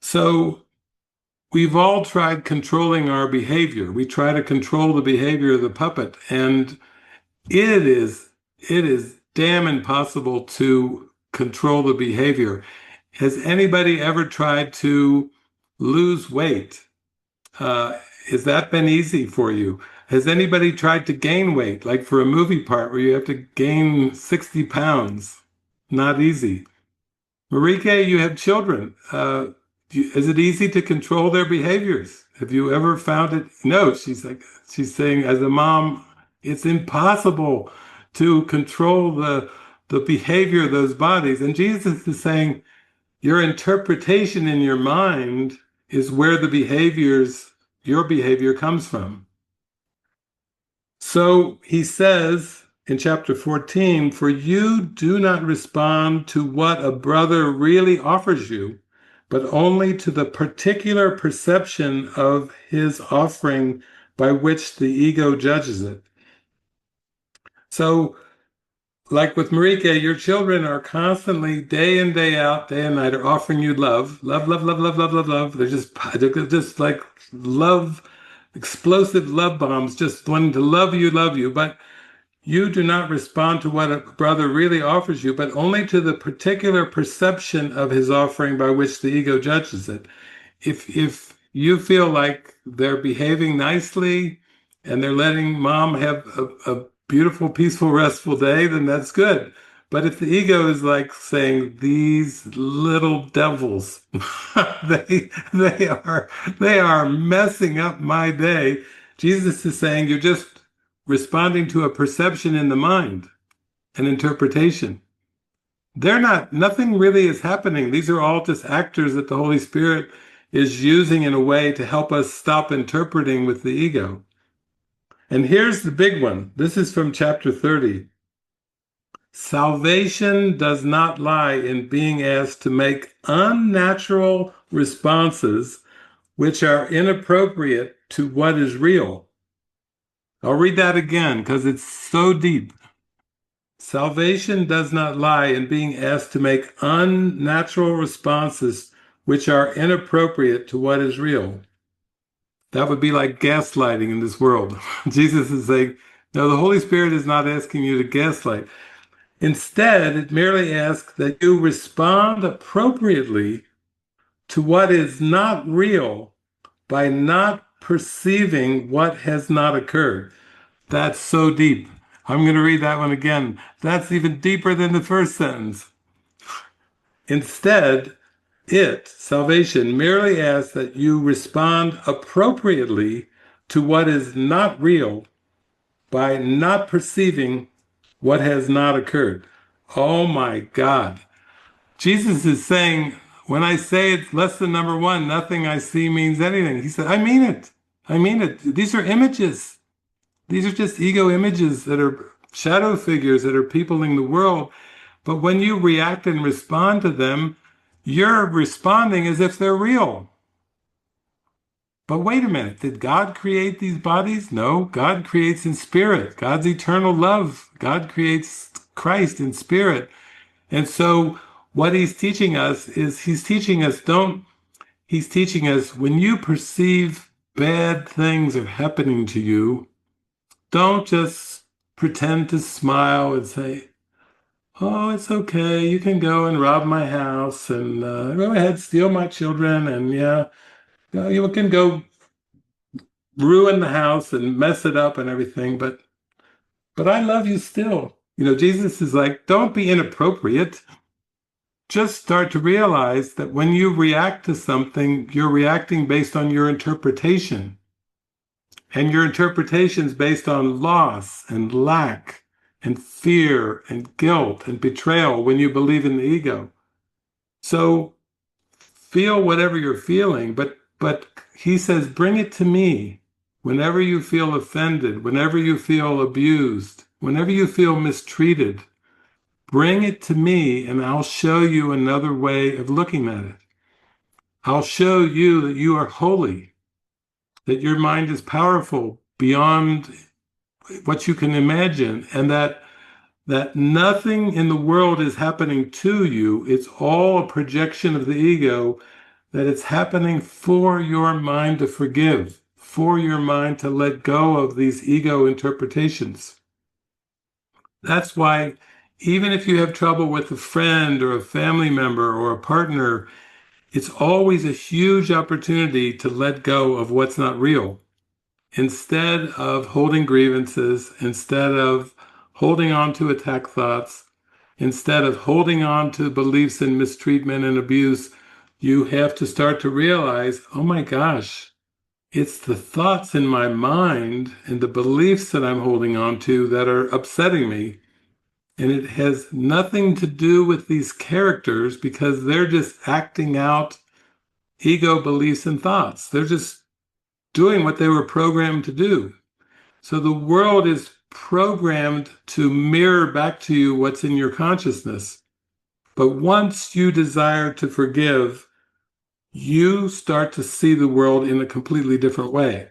So we've all tried controlling our behavior. We try to control the behavior of the puppet, and it is damn impossible to control the behavior. Has anybody ever tried to lose weight? Has that been easy for you? Has anybody tried to gain weight, like for a movie part where you have to gain 60 pounds? Not easy. Marike, you have children. Is it easy to control their behaviors? Have you ever found it? No, she's saying as a mom, it's impossible to control the behavior of those bodies. And Jesus is saying your interpretation in your mind is where your behavior comes from. So he says in chapter 14, "For you do not respond to what a brother really offers you, but only to the particular perception of his offering by which the ego judges it." So, like with Marike, your children are constantly, day in, day out, day and night, are offering you love, love, love, love, love, love, love, love. They're just like love, explosive love bombs, just wanting to love you, but you do not respond to what a brother really offers you, but only to the particular perception of his offering by which the ego judges it. If you feel like they're behaving nicely and they're letting mom have a beautiful, peaceful, restful day, then that's good. But if the ego is like saying, "These little devils, they are messing up my day," Jesus is saying you're just responding to a perception in the mind, an interpretation. Nothing really is happening. These are all just actors that the Holy Spirit is using in a way to help us stop interpreting with the ego. And here's the big one. This is from chapter 30. Salvation does not lie in being asked to make unnatural responses which are inappropriate to what is real. I'll read that again because it's so deep. Salvation does not lie in being asked to make unnatural responses which are inappropriate to what is real. That would be like gaslighting in this world. Jesus is saying, no, the Holy Spirit is not asking you to gaslight. Instead, it merely asks that you respond appropriately to what is not real by not perceiving what has not occurred. That's so deep. I'm going to read that one again. That's even deeper than the first sentence. Instead, salvation, merely asks that you respond appropriately to what is not real by not perceiving what has not occurred. Oh my God. Jesus is saying, when I say it's less than number one, nothing I see means anything. He said, I mean it. I mean it. These are images. These are just ego images that are shadow figures that are peopling the world. But when you react and respond to them, you're responding as if they're real. But wait a minute, did God create these bodies? No, God creates in spirit. God's eternal love. God creates Christ in spirit. And so what he's teaching us is he's teaching us when you perceive bad things are happening to you, don't just pretend to smile and say, oh, it's okay. You can go and rob my house and go ahead, steal my children. And yeah, you can go ruin the house and mess it up and everything. But I love you still. Jesus is like, don't be inappropriate. Just start to realize that when you react to something, you're reacting based on your interpretation. And your interpretation is based on loss and lack and fear and guilt and betrayal when you believe in the ego. So feel whatever you're feeling, but he says, bring it to me. Whenever you feel offended, whenever you feel abused, whenever you feel mistreated, bring it to me and I'll show you another way of looking at it. I'll show you that you are holy, that your mind is powerful beyond what you can imagine, and that nothing in the world is happening to you. It's all a projection of the ego, that it's happening for your mind to forgive, for your mind to let go of these ego interpretations. That's why even if you have trouble with a friend or a family member or a partner, it's always a huge opportunity to let go of what's not real. Instead of holding grievances, instead of holding on to attack thoughts, instead of holding on to beliefs in mistreatment and abuse, you have to start to realize, oh my gosh, it's the thoughts in my mind and the beliefs that I'm holding on to that are upsetting me. And it has nothing to do with these characters because they're just acting out ego beliefs and thoughts. They're just doing what they were programmed to do. So the world is programmed to mirror back to you what's in your consciousness. But once you desire to forgive, you start to see the world in a completely different way.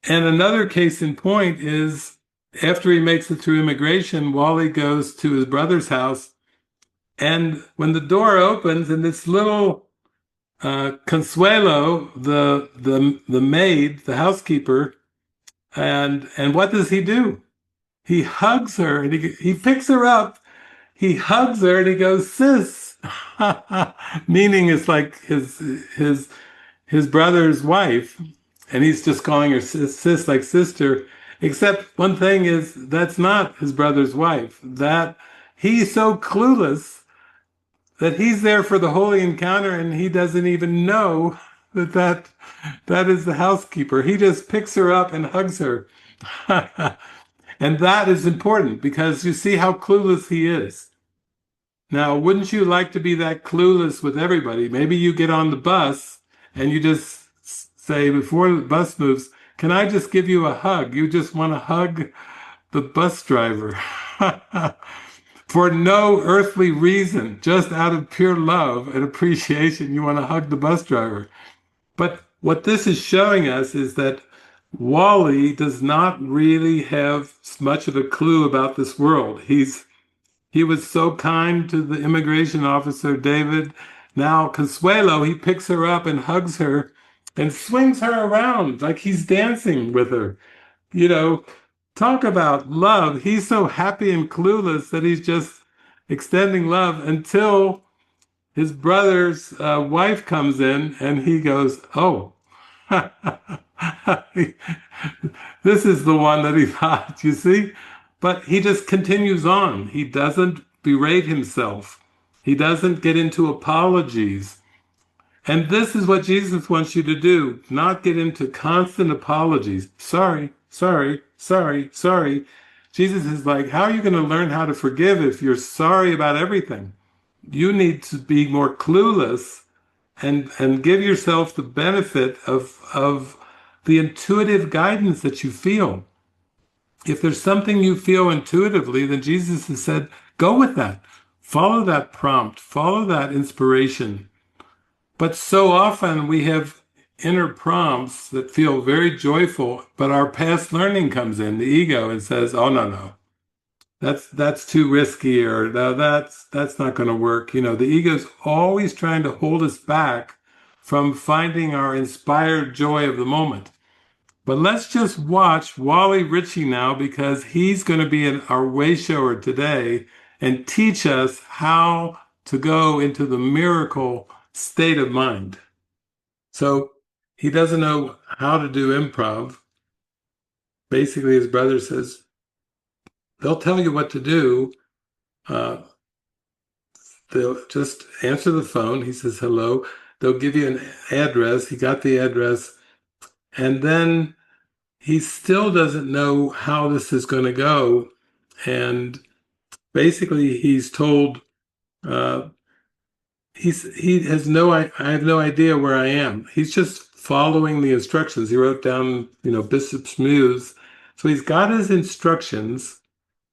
And another case in point is after he makes it through immigration, Wally goes to his brother's house. And when the door opens and this little Consuelo, the maid, the housekeeper, and what does he do? He hugs her and he picks her up. He hugs her and he goes, sis, meaning it's like his brother's wife, and he's just calling her sis like sister. Except one thing is that's not his brother's wife. That he's so clueless that he's there for the holy encounter and he doesn't even know that is the housekeeper. He just picks her up and hugs her. And that is important because you see how clueless he is. Now, wouldn't you like to be that clueless with everybody? Maybe you get on the bus and you just say before the bus moves, can I just give you a hug? You just want to hug the bus driver. For no earthly reason, just out of pure love and appreciation, you want to hug the bus driver. But what this is showing us is that Wally does not really have much of a clue about this world. He was so kind to the immigration officer, David. Now, Consuelo, he picks her up and hugs her and swings her around like he's dancing with her. You know, talk about love. He's so happy and clueless that he's just extending love until his brother's wife comes in and he goes, "Oh, this is the one that he thought, you see?" But he just continues on. He doesn't berate himself. He doesn't get into apologies. And this is what Jesus wants you to do, not get into constant apologies. Sorry, sorry, sorry, sorry. Jesus is like, how are you going to learn how to forgive if you're sorry about everything? You need to be more clueless and give yourself the benefit of the intuitive guidance that you feel. If there's something you feel intuitively, then Jesus has said, go with that. Follow that prompt, follow that inspiration. But so often we have inner prompts that feel very joyful, but our past learning comes in, the ego, and says, "Oh no, no, that's too risky," or "No, that's not going to work." You know, the ego's always trying to hold us back from finding our inspired joy of the moment. But let's just watch Wally Ritchie now because he's going to be our way shower today and teach us how to go into the miracle state of mind. So he doesn't know how to do improv. Basically, his brother says, they'll tell you what to do. Uh, they'll just answer the phone. He says, hello. They'll give you an address. He got the address. And then he still doesn't know how this is going to go. And basically, he's told, uh, he has I have no idea where I am. He's just following the instructions. He wrote down, Bishop's Muse. So he's got his instructions,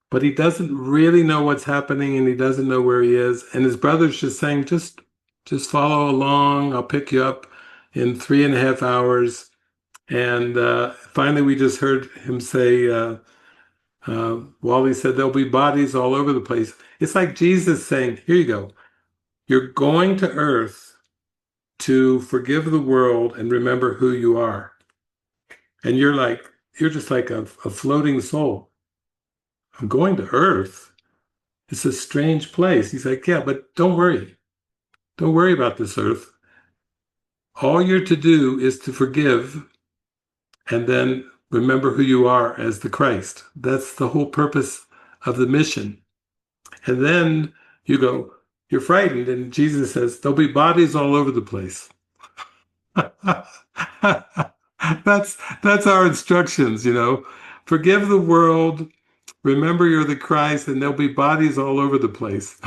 but he doesn't really know what's happening and he doesn't know where he is. And his brother's just saying, just follow along. I'll pick you up in 3.5 hours. And finally, we just heard him say, Wally said, there'll be bodies all over the place. It's like Jesus saying, here you go. You're going to Earth to forgive the world and remember who you are. And you're just like a floating soul. I'm going to Earth. It's a strange place. He's like, yeah, but don't worry. Don't worry about this Earth. All you're to do is to forgive and then remember who you are as the Christ. That's the whole purpose of the mission. And then you go, you're frightened. And Jesus says, there'll be bodies all over the place. that's our instructions, Forgive the world, remember you're the Christ, and there'll be bodies all over the place.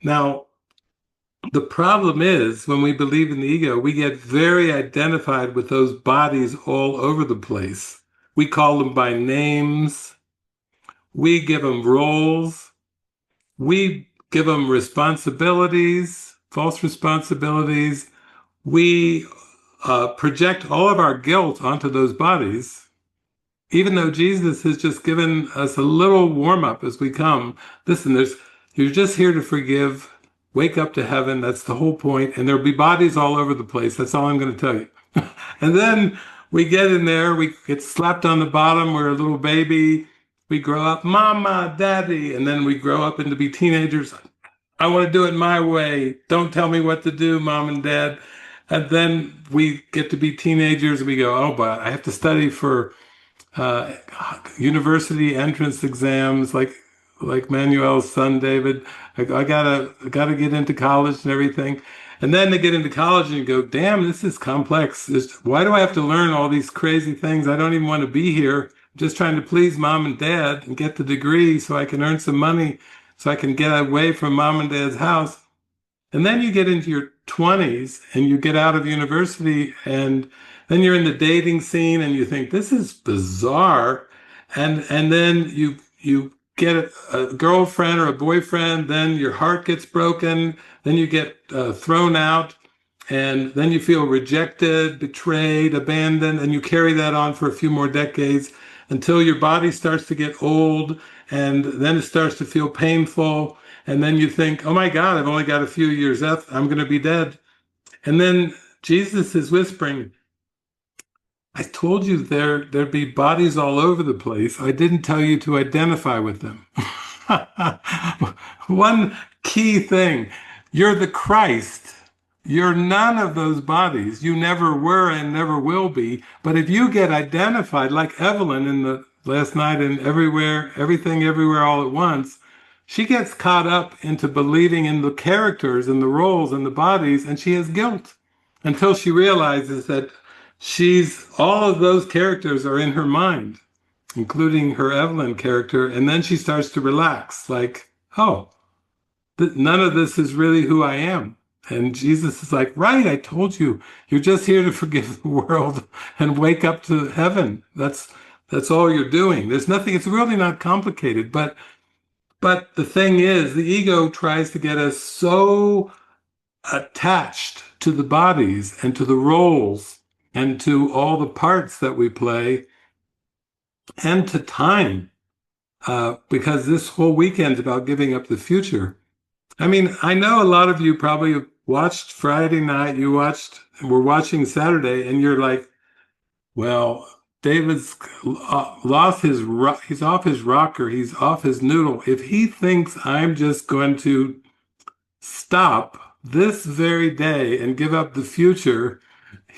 Now, the problem is when we believe in the ego, we get very identified with those bodies all over the place. We call them by names. We give them roles. We give them responsibilities, false responsibilities. We project all of our guilt onto those bodies, even though Jesus has just given us a little warm up as we come. Listen, you're just here to forgive, wake up to heaven. That's the whole point. And there'll be bodies all over the place. That's all I'm going to tell you. And then we get in there, we get slapped on the bottom. We're a little baby. We grow up, mama, daddy, and then we grow up into be teenagers. I want to do it my way. Don't tell me what to do, mom and dad. And then we get to be teenagers and we go, oh, but I have to study for uh, university entrance exams, like Manuel's son David. I gotta get into college and everything. And then they get into college and you go, damn, this is complex. Why do I have to learn all these crazy things? I don't even want to be here. I'm just trying to please mom and dad and get the degree so I can earn some money so I can get away from mom and dad's house. And then you get into your 20s and you get out of university and then you're in the dating scene and you think this is bizarre. And then you get a girlfriend or a boyfriend, then your heart gets broken, then you get thrown out And then you feel rejected, betrayed, abandoned, and you carry that on for a few more decades until your body starts to get old, and then it starts to feel painful. And then you think, oh my God, I've only got a few years left. I'm going to be dead. And then Jesus is whispering, I told you there'd be bodies all over the place. I didn't tell you to identify with them. One key thing, you're the Christ. You're none of those bodies. You never were and never will be. But if you get identified, like Evelyn in the last night in Everywhere, Everything, Everywhere, All at Once, she gets caught up into believing in the characters and the roles and the bodies, and she has guilt until she realizes that all of those characters are in her mind, including her Evelyn character, and then she starts to relax, like, oh, none of this is really who I am. And Jesus is like, right, I told you, you're just here to forgive the world and wake up to heaven. That's all you're doing. There's nothing, it's really not complicated. But the thing is, the ego tries to get us so attached to the bodies and to the roles and to all the parts that we play and to time, because this whole weekend's about giving up the future. I mean, I know a lot of you probably watched Friday night, we're watching Saturday, and you're like, well, David's he's off his rocker, he's off his noodle. If he thinks I'm just going to stop this very day and give up the future,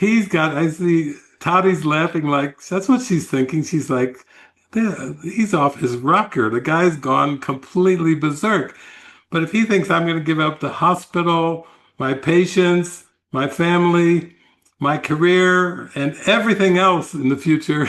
I see Toddie's laughing like, that's what she's thinking. She's like, yeah, he's off his rocker. The guy's gone completely berserk. But if he thinks I'm going to give up the hospital, my patients, my family, my career, and everything else in the future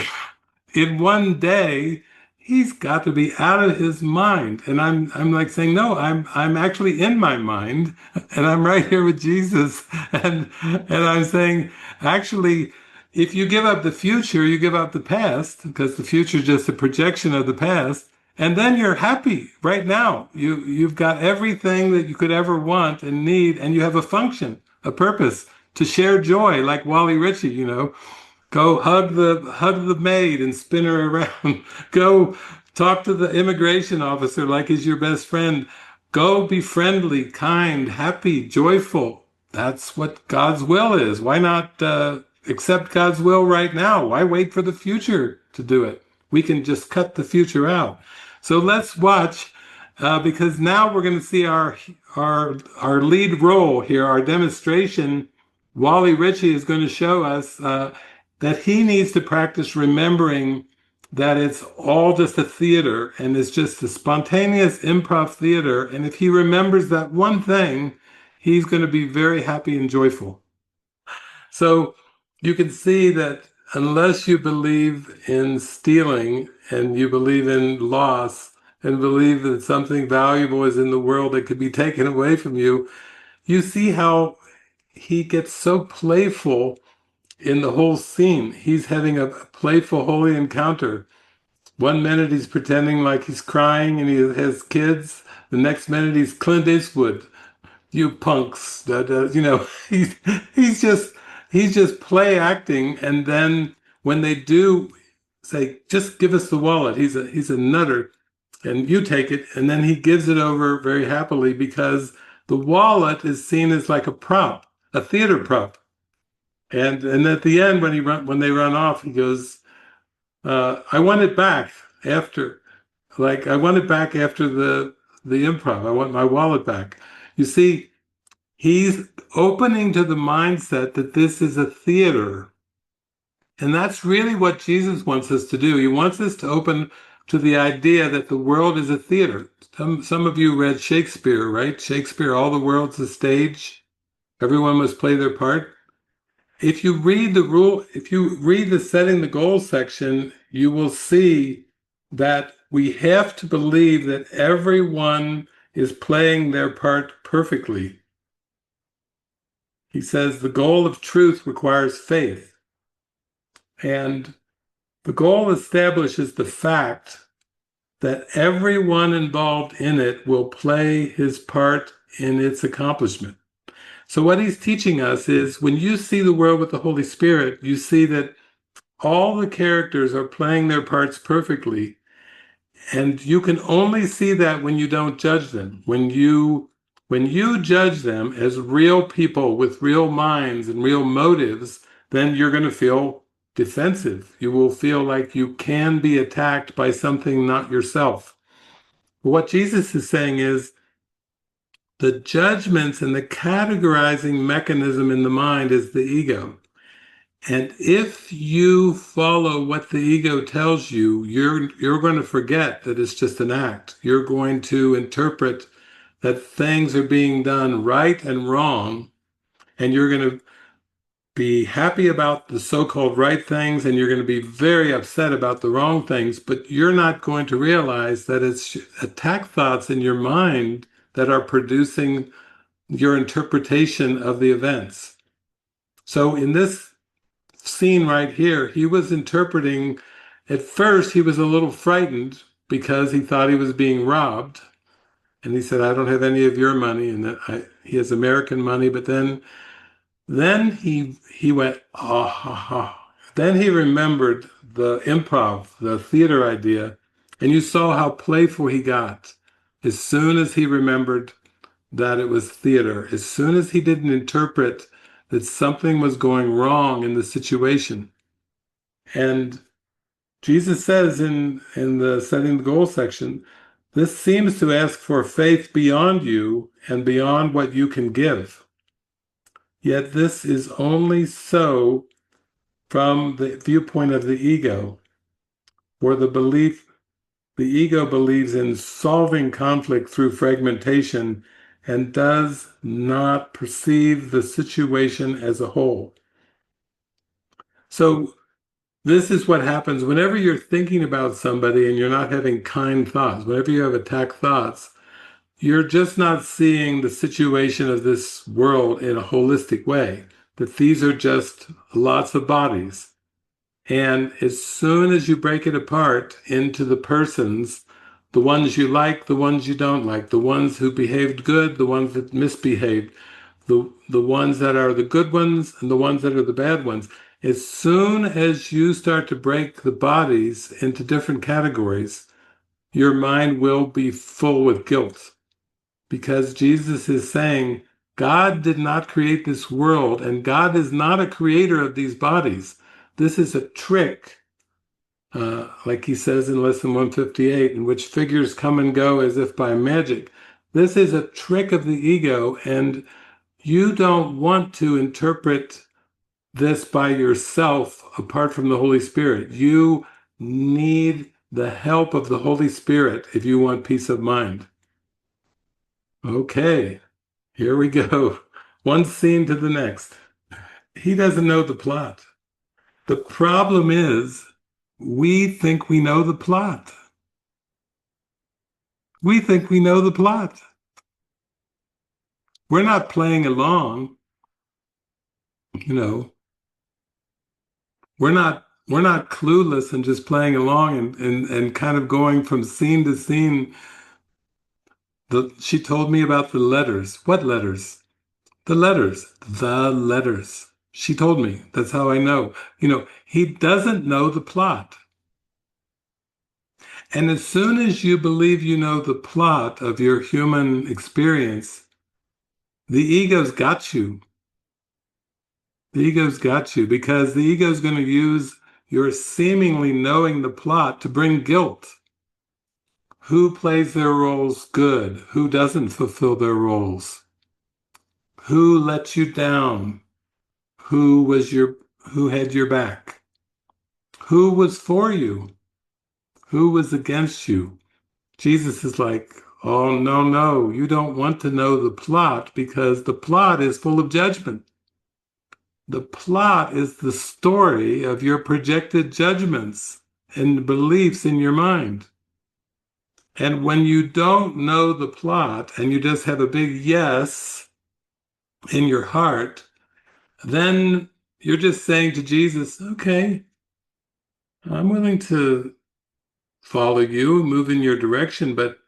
in one day, he's got to be out of his mind. And I'm like saying, no, I'm actually in my mind, and I'm right here with Jesus. And I'm saying, actually, if you give up the future, you give up the past, because the future is just a projection of the past. And then you're happy right now. You've got everything that you could ever want and need, and you have a function, a purpose to share joy, like Wally Ritchie, Go hug the maid and spin her around. Go talk to the immigration officer like he's your best friend. Go be friendly, kind, happy, joyful. That's what God's will is. Why not accept God's will right now? Why wait for the future to do it? We can just cut the future out. So let's watch, because now we're going to see our lead role here, our demonstration. Wally Ritchie is going to show us that he needs to practice remembering that it's all just a theater and it's just a spontaneous improv theater. And if he remembers that one thing, he's going to be very happy and joyful. So you can see that unless you believe in stealing and you believe in loss and believe that something valuable is in the world that could be taken away from you, you see how he gets so playful in the whole scene. He's having a playful holy encounter. One minute he's pretending like he's crying and he has kids. The next minute he's Clint Eastwood. You punks. He's he's just play acting. And then when they do say, just give us the wallet, he's a nutter, and you take it, and then he gives it over very happily because the wallet is seen as like a prop, a theater prop. And at the end, when they run off, he goes, "I want it back after, I want it back after the improv. I want my wallet back." You see, he's opening to the mindset that this is a theater, and that's really what Jesus wants us to do. He wants us to open to the idea that the world is a theater. Some of you read Shakespeare, right? Shakespeare, all the world's a stage. Everyone must play their part. If you read the setting the goal section, you will see that we have to believe that everyone is playing their part perfectly. He says the goal of truth requires faith. And the goal establishes the fact that everyone involved in it will play his part in its accomplishment. So what he's teaching us is when you see the world with the Holy Spirit, you see that all the characters are playing their parts perfectly. And you can only see that when you don't judge them. When you judge them as real people with real minds and real motives, then you're going to feel defensive. You will feel like you can be attacked by something not yourself. What Jesus is saying is the judgments and the categorizing mechanism in the mind is the ego. And if you follow what the ego tells you, you're going to forget that it's just an act. You're going to interpret that things are being done right and wrong, and you're going to be happy about the so-called right things, and you're going to be very upset about the wrong things, but you're not going to realize that it's attack thoughts in your mind that are producing your interpretation of the events. So in this scene right here, he was interpreting, at first he was a little frightened because he thought he was being robbed. And he said, I don't have any of your money. And he has American money. But then he went, ah, ha, ha. Then he remembered the improv, the theater idea. And you saw how playful he got as soon as he remembered that it was theater, as soon as he didn't interpret that something was going wrong in the situation. And Jesus says in the setting the goal section, this seems to ask for faith beyond you and beyond what you can give. Yet this is only so from the viewpoint of the ego, or the ego believes in solving conflict through fragmentation and does not perceive the situation as a whole. So this is what happens whenever you're thinking about somebody and you're not having kind thoughts, whenever you have attack thoughts, you're just not seeing the situation of this world in a holistic way, that these are just lots of bodies. And as soon as you break it apart into the persons, the ones you like, the ones you don't like, the ones who behaved good, the ones that misbehaved, the ones that are the good ones and the ones that are the bad ones, as soon as you start to break the bodies into different categories, your mind will be full with guilt. Because Jesus is saying, God did not create this world, and God is not a creator of these bodies. This is a trick, like he says in lesson 158, in which figures come and go as if by magic. This is a trick of the ego, and you don't want to interpret this by yourself apart from the Holy Spirit. You need the help of the Holy Spirit if you want peace of mind. Okay, here we go. One scene to the next. He doesn't know the plot. The problem is we think we know the plot. We think we know the plot. We're not playing along, you know. We're not clueless and just playing along and kind of going from scene to scene. She told me about the letters. What letters? The letters. The letters. She told me. That's how I know. He doesn't know the plot. And as soon as you believe you know the plot of your human experience, the ego's got you. The ego's got you because the ego's going to use your seemingly knowing the plot to bring guilt. Who plays their roles good? Who doesn't fulfill their roles? Who let you down? Who had your back? Who was for you? Who was against you? Jesus is like, oh, no, you don't want to know the plot because the plot is full of judgment. The plot is the story of your projected judgments and beliefs in your mind. And when you don't know the plot and you just have a big yes in your heart, then you're just saying to Jesus, okay, I'm willing to follow you, move in your direction, but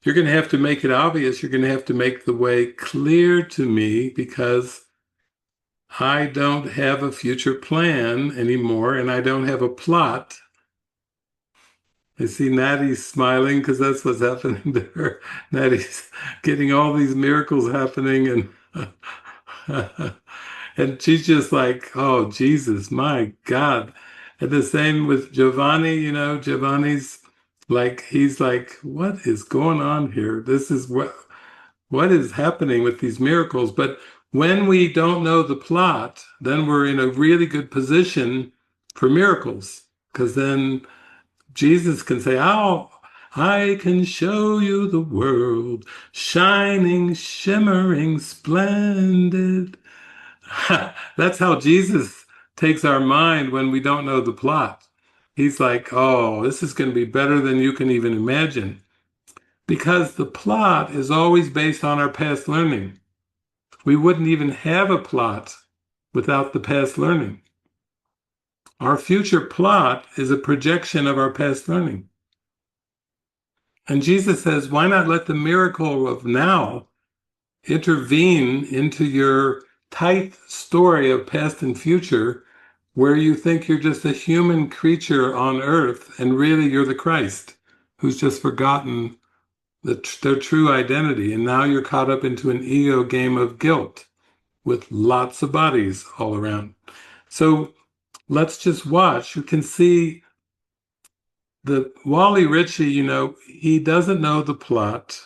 You're going to have to make it obvious. You're going to have to make the way clear to me because I don't have a future plan anymore and I don't have a plot. I see Natty's smiling because that's what's happening to her. Natty's getting all these miracles happening and and she's just like, oh, Jesus, my God. And the same with Giovanni, Giovanni's like, he's like, what is going on here? This is what is happening with these miracles? But when we don't know the plot, then we're in a really good position for miracles because then Jesus can say, oh, I can show you the world, shining, shimmering, splendid. That's how Jesus takes our mind when we don't know the plot. He's like, oh, this is going to be better than you can even imagine. Because the plot is always based on our past learning. We wouldn't even have a plot without the past learning. Our future plot is a projection of our past learning. And Jesus says, why not let the miracle of now intervene into your tight story of past and future, where you think you're just a human creature on earth and really you're the Christ who's just forgotten their true identity. And now you're caught up into an ego game of guilt with lots of bodies all around. So let's just watch. You can see the Wally Ritchie, he doesn't know the plot.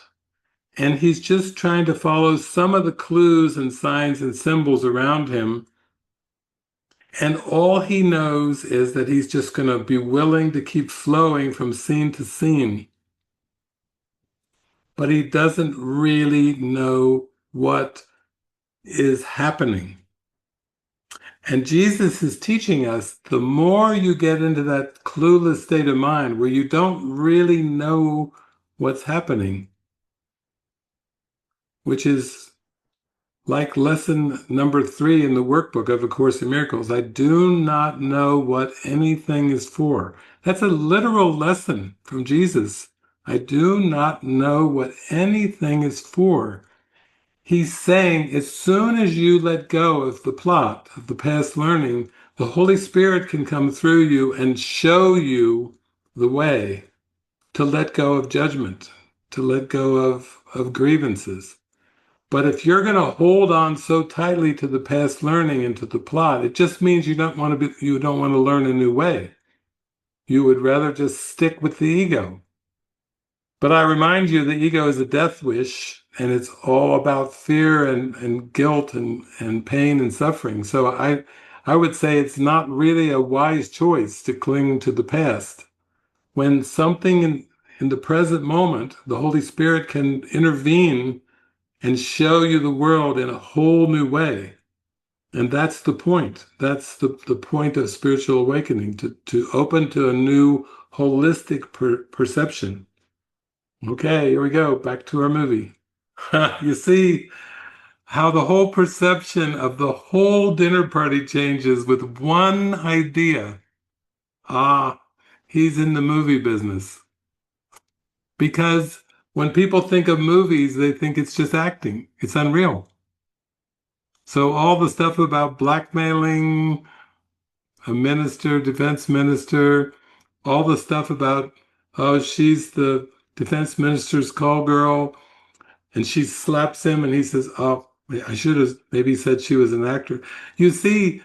And he's just trying to follow some of the clues and signs and symbols around him. And all he knows is that he's just going to be willing to keep flowing from scene to scene. But he doesn't really know what is happening. And Jesus is teaching us, the more you get into that clueless state of mind where you don't really know what's happening, which is like lesson number 3 in the workbook of A Course in Miracles, I do not know what anything is for. That's a literal lesson from Jesus. I do not know what anything is for. He's saying as soon as you let go of the plot of the past learning, the Holy Spirit can come through you and show you the way to let go of judgment, to let go of grievances. But if you're going to hold on so tightly to the past learning and to the plot, it just means you don't want to learn a new way. You would rather just stick with the ego. But I remind you, the ego is a death wish, and it's all about fear and guilt and pain and suffering. So I would say it's not really a wise choice to cling to the past. When something in the present moment, the Holy Spirit can intervene and show you the world in a whole new way. And that's the point. That's the point of spiritual awakening, to open to a new holistic perception. Okay, here we go. Back to our movie. You see how the whole perception of the whole dinner party changes with one idea. Ah, he's in the movie business. Because when people think of movies, they think it's just acting. It's unreal. So all the stuff about blackmailing a minister, defense minister, all the stuff about, oh, she's the defense minister's call girl, and she slaps him, and he says, oh, I should have maybe said she was an actor. You see,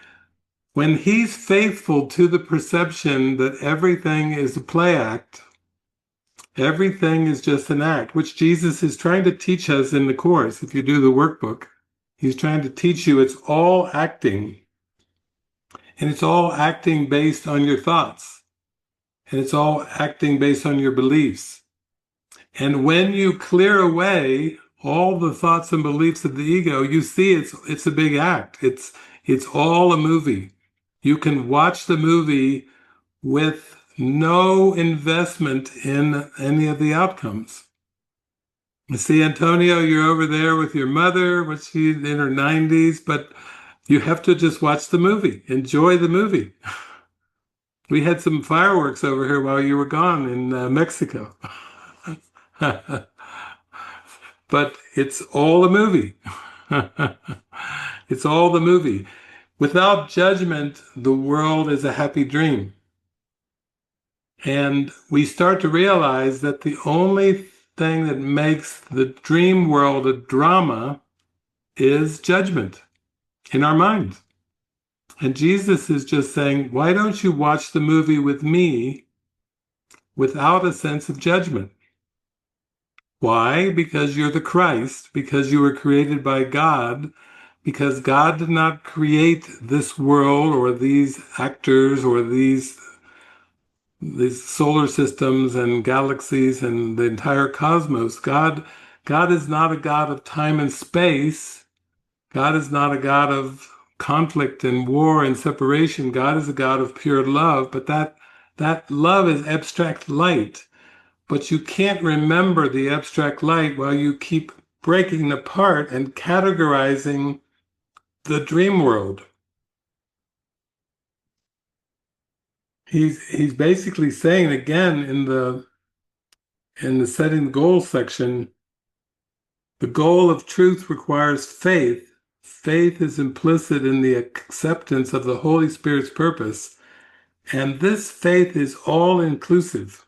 when he's faithful to the perception that everything is a play act, everything is just an act, which Jesus is trying to teach us in the Course. If you do the workbook, he's trying to teach you it's all acting. And it's all acting based on your thoughts. And it's all acting based on your beliefs. And when you clear away all the thoughts and beliefs of the ego, you see it's a big act. It's all a movie. You can watch the movie with no investment in any of the outcomes. You see, Antonio, you're over there with your mother, which she's in her 90s, but you have to just watch the movie. Enjoy the movie. We had some fireworks over here while you were gone in Mexico. but it's all a movie. It's all the movie. Without judgment, the world is a happy dream. And we start to realize that the only thing that makes the dream world a drama is judgment in our minds. And Jesus is just saying, why don't you watch the movie with me without a sense of judgment? Why? Because you're the Christ, because you were created by God, because God did not create this world or these actors or these solar systems and galaxies and the entire cosmos. God is not a God of time and space. God is not a God of conflict and war and separation. God is a God of pure love, but that love is abstract light. But you can't remember the abstract light while you keep breaking it apart and categorizing the dream world. He's basically saying again in the setting goal section, the goal of truth requires faith. Faith is implicit in the acceptance of the Holy Spirit's purpose, and this faith is all inclusive.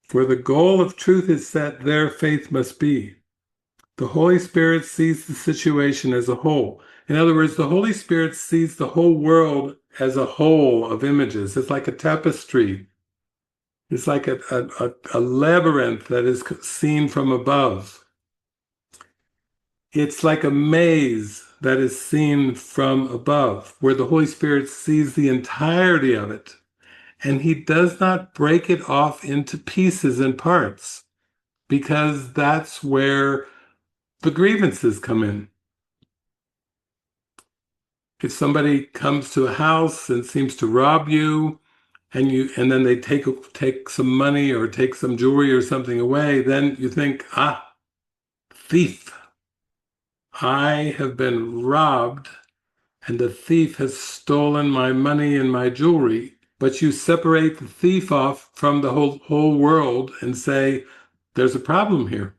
For the goal of truth is set, there faith must be. The Holy Spirit sees the situation as a whole. In other words, the Holy Spirit sees the whole world as a whole of images. It's like a tapestry. It's like a labyrinth that is seen from above. It's like a maze that is seen from above, where the Holy Spirit sees the entirety of it. And he does not break it off into pieces and parts, because that's where the grievances come in. If somebody comes to a house and seems to rob you, and then they take some money or take some jewelry or something away, then you think, thief. I have been robbed, and the thief has stolen my money and my jewelry. But you separate the thief off from the whole world and say, there's a problem here.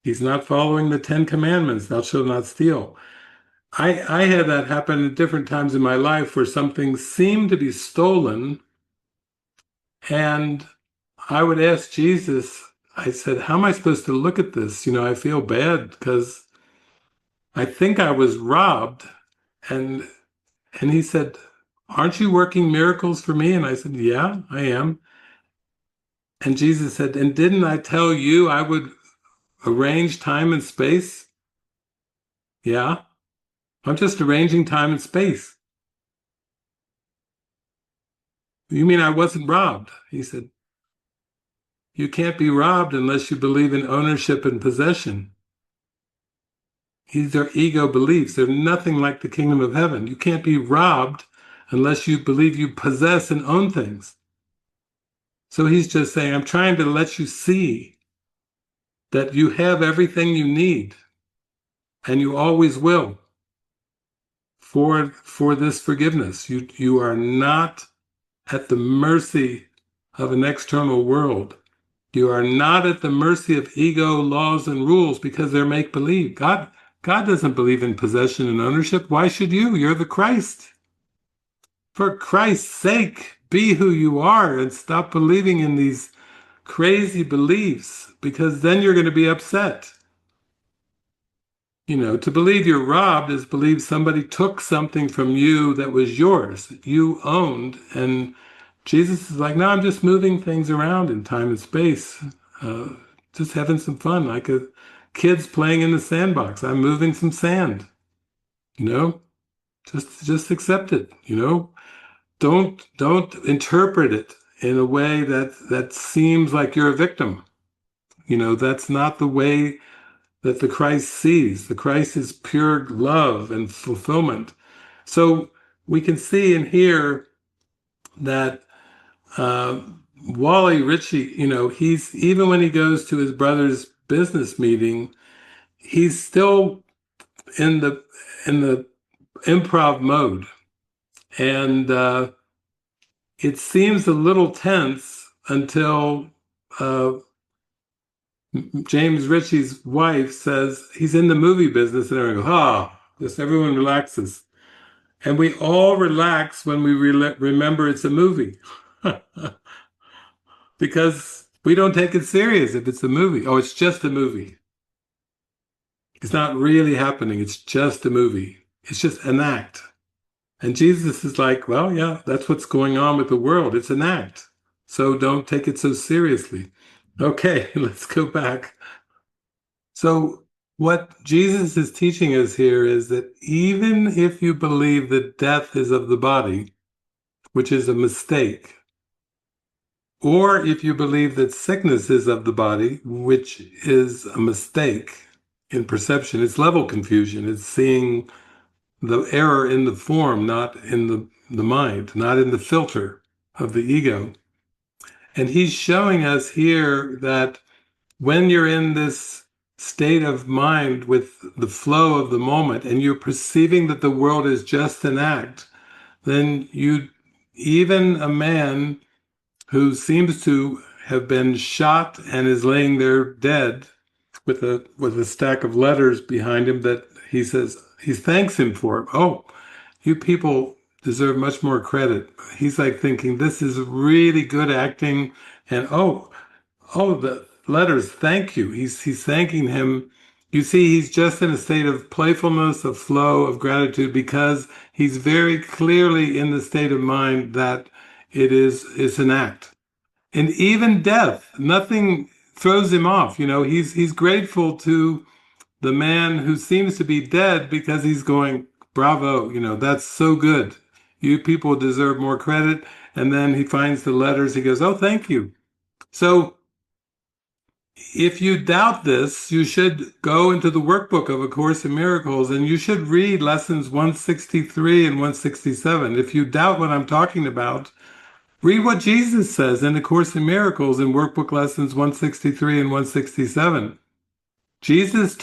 He's not following the 10 Commandments. Thou shalt not steal. I had that happen at different times in my life where something seemed to be stolen, and I would ask Jesus, I said, how am I supposed to look at this? I feel bad because I think I was robbed. And he said, aren't you working miracles for me? And I said, yeah, I am. And Jesus said, and didn't I tell you I would arrange time and space? Yeah, I'm just arranging time and space. You mean I wasn't robbed? He said, you can't be robbed unless you believe in ownership and possession. These are ego beliefs. They're nothing like the kingdom of heaven. You can't be robbed unless you believe you possess and own things. So he's just saying, I'm trying to let you see that you have everything you need, and you always will, for this forgiveness. You are not at the mercy of an external world. You are not at the mercy of ego, laws, and rules because they're make-believe. God doesn't believe in possession and ownership. Why should you? You're the Christ. For Christ's sake, be who you are and stop believing in these crazy beliefs, because then you're going to be upset. To believe you're robbed is believe somebody took something from you that was yours, that you owned. And Jesus is like, no, I'm just moving things around in time and space, just having some fun, like kids playing in the sandbox. I'm moving some sand, just accept it, Don't interpret it in a way that seems like you're a victim. That's not the way that the Christ sees. The Christ is pure love and fulfillment. So we can see and hear that Wally Ritchie, he's, even when he goes to his brother's business meeting, he's still in the improv mode, and it seems a little tense until James Ritchie's wife says he's in the movie business, and everyone goes, just everyone relaxes. And we all relax when we remember it's a movie because we don't take it serious if it's a movie. Oh, it's just a movie. It's not really happening. It's just a movie. It's just an act. And Jesus is like, well, yeah, that's what's going on with the world. It's an act. So don't take it so seriously. Okay, let's go back. So, what Jesus is teaching us here is that even if you believe that death is of the body, which is a mistake, or if you believe that sickness is of the body, which is a mistake in perception, it's level confusion. It's seeing the error in the form, not in the mind, not in the filter of the ego. And he's showing us here that when you're in this state of mind with the flow of the moment and you're perceiving that the world is just an act, then even a man who seems to have been shot and is laying there dead with a stack of letters behind him that he says he thanks him for. Oh, you people deserve much more credit. He's like thinking this is really good acting, and the letters, thank you. He's thanking him. You see, he's just in a state of playfulness, of flow, of gratitude, because he's very clearly in the state of mind that it's an act. And even death, nothing throws him off. He's grateful to the man who seems to be dead because he's going, bravo, that's so good. You people deserve more credit. And then he finds the letters. He goes, oh, thank you. So if you doubt this, you should go into the workbook of A Course in Miracles and you should read lessons 163 and 167. If you doubt what I'm talking about, read what Jesus says in A Course in Miracles in workbook lessons 163 and 167. Jesus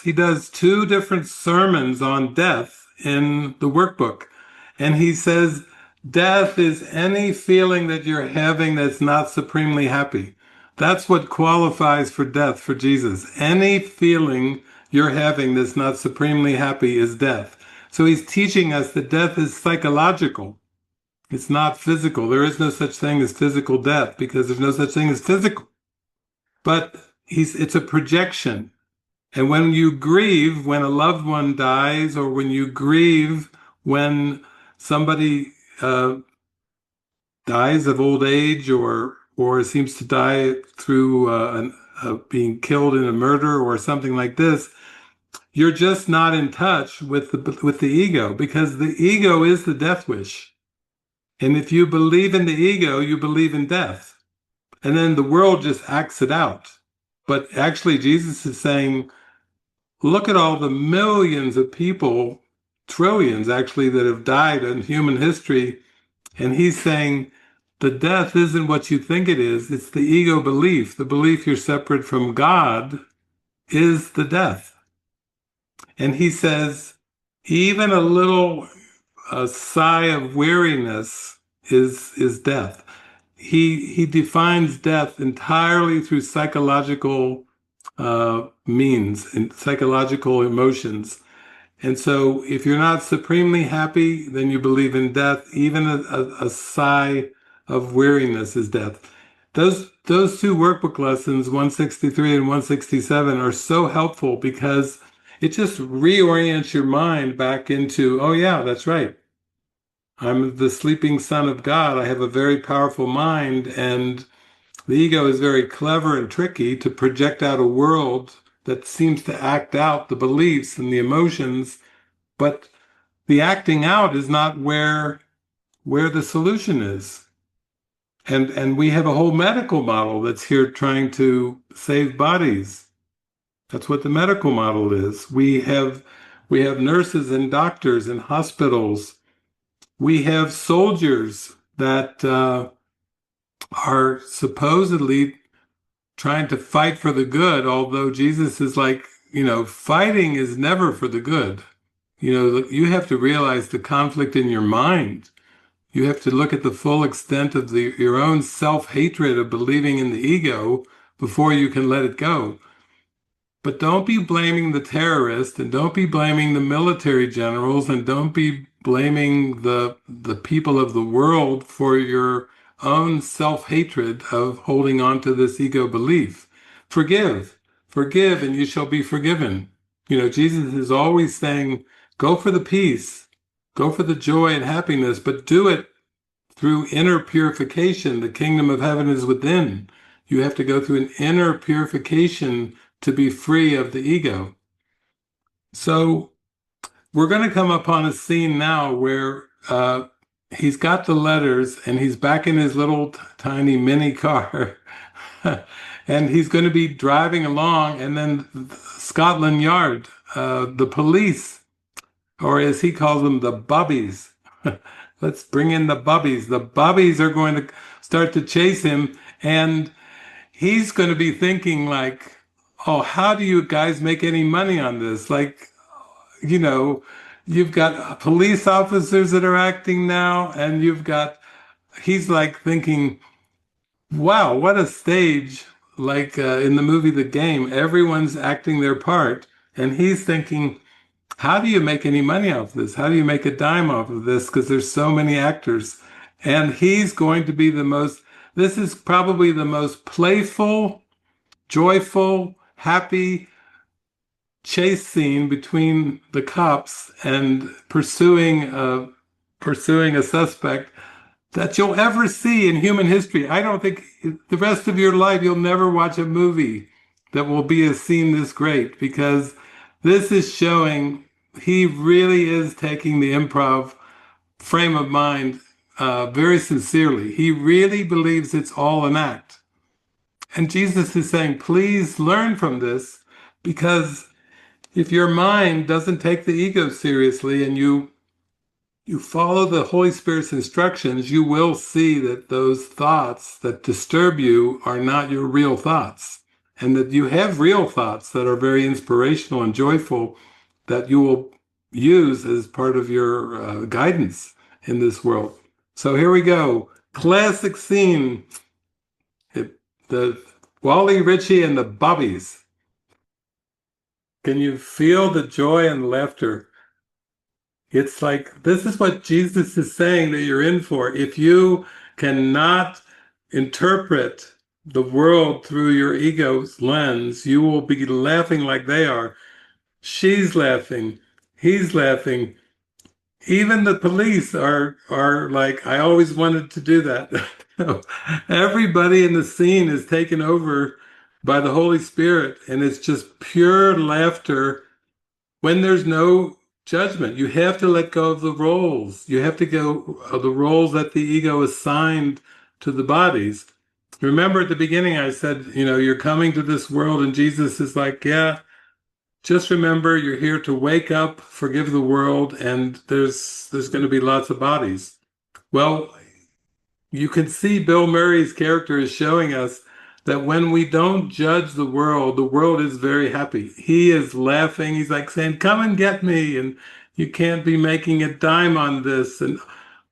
he does two different sermons on death in the workbook. And he says, death is any feeling that you're having that's not supremely happy. That's what qualifies for death for Jesus. Any feeling you're having that's not supremely happy is death. So he's teaching us that death is psychological. It's not physical. There is no such thing as physical death because there's no such thing as physical. But it's a projection. And when you grieve, when a loved one dies, or when you grieve when somebody dies of old age, or seems to die through being killed in a murder or something like this, you're just not in touch with the ego, because the ego is the death wish. And if you believe in the ego, you believe in death. And then the world just acts it out. But actually, Jesus is saying, look at all the millions of people, trillions actually, that have died in human history. And he's saying the death isn't what you think it is. It's the ego belief. The belief you're separate from God is the death. And he says, even a little sigh of weariness is death. He defines death entirely through psychological means and psychological emotions. And so if you're not supremely happy, then you believe in death. Even a sigh of weariness is death. Those two workbook lessons, 163 and 167, are so helpful because it just reorients your mind back into, oh yeah, that's right. I'm the sleeping son of God. I have a very powerful mind, and the ego is very clever and tricky to project out a world that seems to act out the beliefs and the emotions, but the acting out is not where the solution is. And we have a whole medical model that's here trying to save bodies. That's what the medical model is. We have nurses and doctors in hospitals. We have soldiers that are supposedly trying to fight for the good, although Jesus is like, fighting is never for the good. You have to realize the conflict in your mind. You have to look at the full extent of your own self-hatred of believing in the ego before you can let it go. But don't be blaming the terrorists, and don't be blaming the military generals, and don't be blaming the people of the world for your own self-hatred of holding on to this ego belief. Forgive, forgive, and you shall be forgiven. You know, Jesus is always saying, go for the peace, go for the joy and happiness, but do it through inner purification. The kingdom of heaven is within. You have to go through an inner purification to be free of the ego. So we're going to come upon a scene now where he's got the letters and he's back in his little tiny mini car and he's going to be driving along, and then Scotland Yard, the police, or as he calls them, the bubbies. Let's bring in the bubbies. The bubbies are going to start to chase him, and he's going to be thinking like, oh, how do you guys make any money on this? Like, you know, you've got police officers that are acting now, and he's like thinking, wow, what a stage. Like in the movie The Game, everyone's acting their part. And he's thinking, how do you make any money off this? How do you make a dime off of this? Because there's so many actors. And he's going to be this is probably the most playful, joyful, happy chase scene between the cops and pursuing a suspect that you'll ever see in human history. I don't think the rest of your life you'll never watch a movie that will be a scene this great, because this is showing he really is taking the improv frame of mind very sincerely. He really believes it's all an act. And Jesus is saying, please learn from this, because if your mind doesn't take the ego seriously and you follow the Holy Spirit's instructions, you will see that those thoughts that disturb you are not your real thoughts, and that you have real thoughts that are very inspirational and joyful that you will use as part of your guidance in this world. So here we go. Classic scene. The Wally Ritchie and the Bobbies. Can you feel the joy and laughter? It's like, this is what Jesus is saying that you're in for. If you cannot interpret the world through your ego's lens, you will be laughing like they are. She's laughing. He's laughing. Even the police are like, I always wanted to do that. Everybody in the scene is taken over by the Holy Spirit, and it's just pure laughter when there's no judgment. You have to let go of the roles. You have to go of the roles that the ego assigned to the bodies. Remember at the beginning I said, you know, you're coming to this world, and Jesus is like, yeah, just remember you're here to wake up, forgive the world, and there's going to be lots of bodies. Well, you can see Bill Murray's character is showing us that when we don't judge the world is very happy. He is laughing. He's like saying, come and get me. And you can't be making a dime on this. And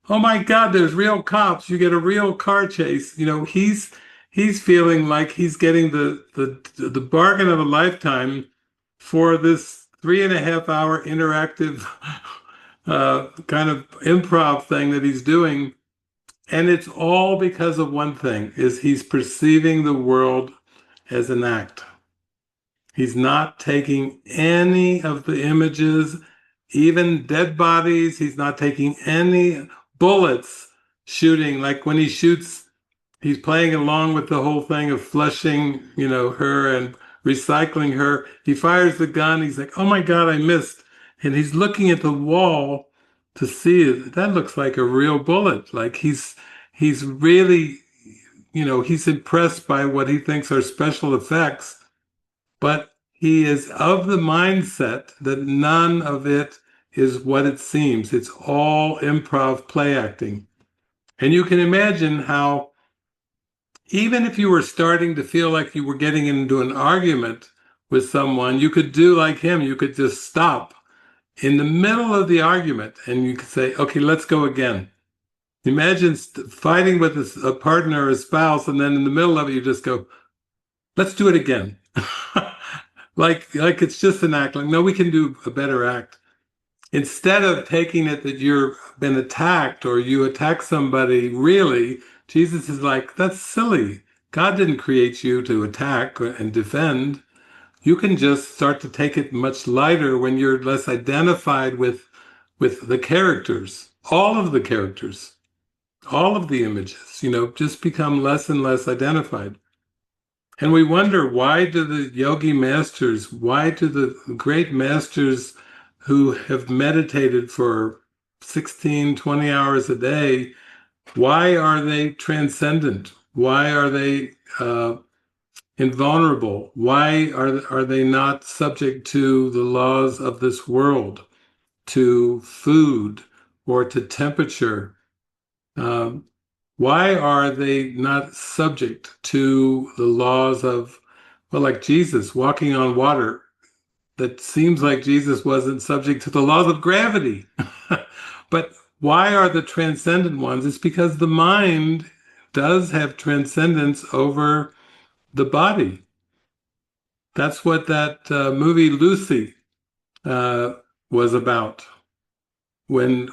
oh my God, there's real cops. You get a real car chase. You know, he's feeling like he's getting the bargain of a lifetime for this 3.5 hour interactive kind of improv thing that he's doing. And it's all because of one thing, is he's perceiving the world as an act. He's not taking any of the images, even dead bodies. He's not taking any bullets shooting. Like when he shoots, he's playing along with the whole thing of flushing, you know, her and recycling her. He fires the gun. He's like, oh my God, I missed. And he's looking at the wall to see it. That looks like a real bullet. Like he's really, you know, he's impressed by what he thinks are special effects, but he is of the mindset that none of it is what it seems. It's all improv play acting. And you can imagine how, even if you were starting to feel like you were getting into an argument with someone, you could do like him. You could just stop in the middle of the argument and you could say, okay, let's go again. Imagine fighting with a partner or a spouse, and then in the middle of it, you just go, let's do it again. like it's just an act. Like, no, we can do a better act. Instead of taking it that you've been attacked or you attack somebody, really, Jesus is like, that's silly. God didn't create you to attack and defend. You can just start to take it much lighter when you're less identified with the characters, all of the characters, all of the images, just become less and less identified. And we wonder, why do the yogi masters, why do the great masters who have meditated for 16, 20 hours a day, why are they transcendent? Why are they invulnerable? Why are they not subject to the laws of this world, to food or to temperature? Um, why are they not subject to the laws of, well, like Jesus walking on water? That seems like Jesus wasn't subject to the laws of gravity. But why are the transcendent ones? It's because the mind does have transcendence over the body. That's what that movie Lucy uh, was about. When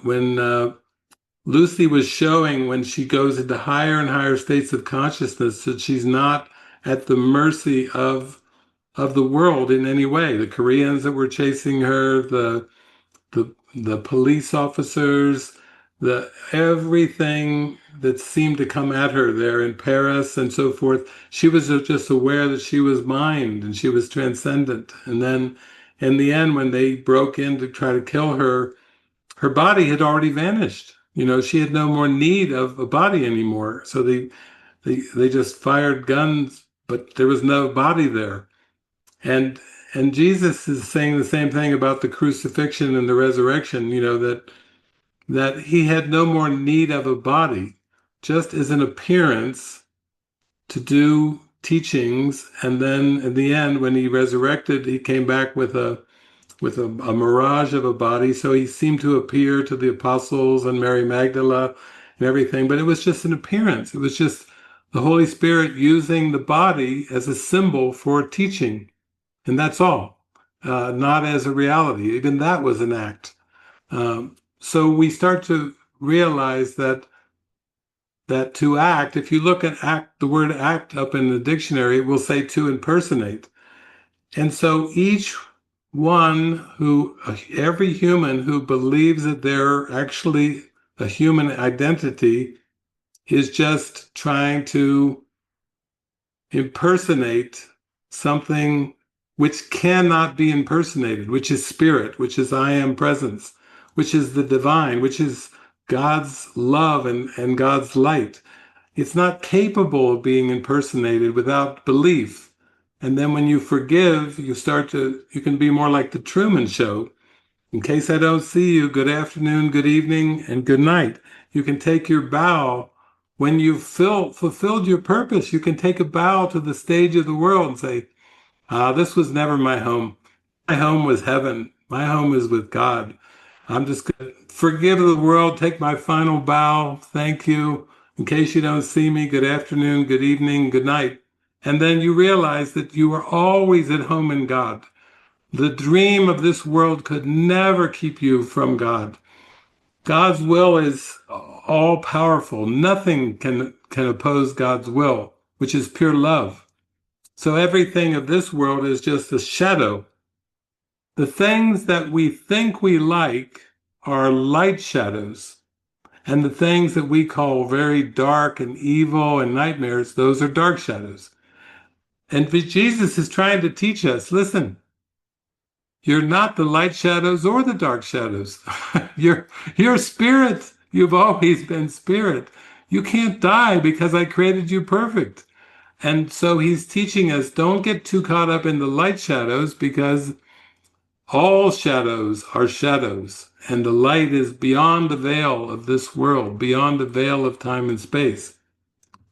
Lucy was showing, when she goes into higher and higher states of consciousness, that she's not at the mercy of the world in any way. The Koreans that were chasing her, the police officers, the everything that seemed to come at her there in Paris and so forth. She was just aware that she was mind and she was transcendent. And then in the end, when they broke in to try to kill her, her body had already vanished. She had no more need of a body anymore. So they just fired guns, but there was no body there. And Jesus is saying the same thing about the crucifixion and the resurrection, that he had no more need of a body, just as an appearance to do teachings. And then in the end, when he resurrected, he came back with a mirage of a body. So he seemed to appear to the apostles and Mary Magdala and everything, but it was just an appearance. It was just the Holy Spirit using the body as a symbol for teaching. And that's all, not as a reality. Even that was an act. So we start to realize that to act, if you look at act, the word act up in the dictionary, it will say to impersonate. And so every human who believes that they're actually a human identity is just trying to impersonate something which cannot be impersonated, which is spirit, which is I am presence, which is the divine, which is God's love and God's light. It's not capable of being impersonated without belief. And then when you forgive, you can be more like the Truman Show. In case I don't see you, good afternoon, good evening, and good night. You can take your bow. When you've fulfilled your purpose, you can take a bow to the stage of the world and say, this was never my home. My home was heaven. My home is with God. I'm just going to forgive the world, take my final bow. Thank you. In case you don't see me, good afternoon, good evening, good night. And then you realize that you are always at home in God. The dream of this world could never keep you from God. God's will is all powerful. Nothing can oppose God's will, which is pure love. So everything of this world is just a shadow. The things that we think we like are light shadows. And the things that we call very dark and evil and nightmares, those are dark shadows. And Jesus is trying to teach us, listen, you're not the light shadows or the dark shadows. you're spirit. You've always been spirit. You can't die because I created you perfect. And so he's teaching us, don't get too caught up in the light shadows, because all shadows are shadows. And the light is beyond the veil of this world, beyond the veil of time and space.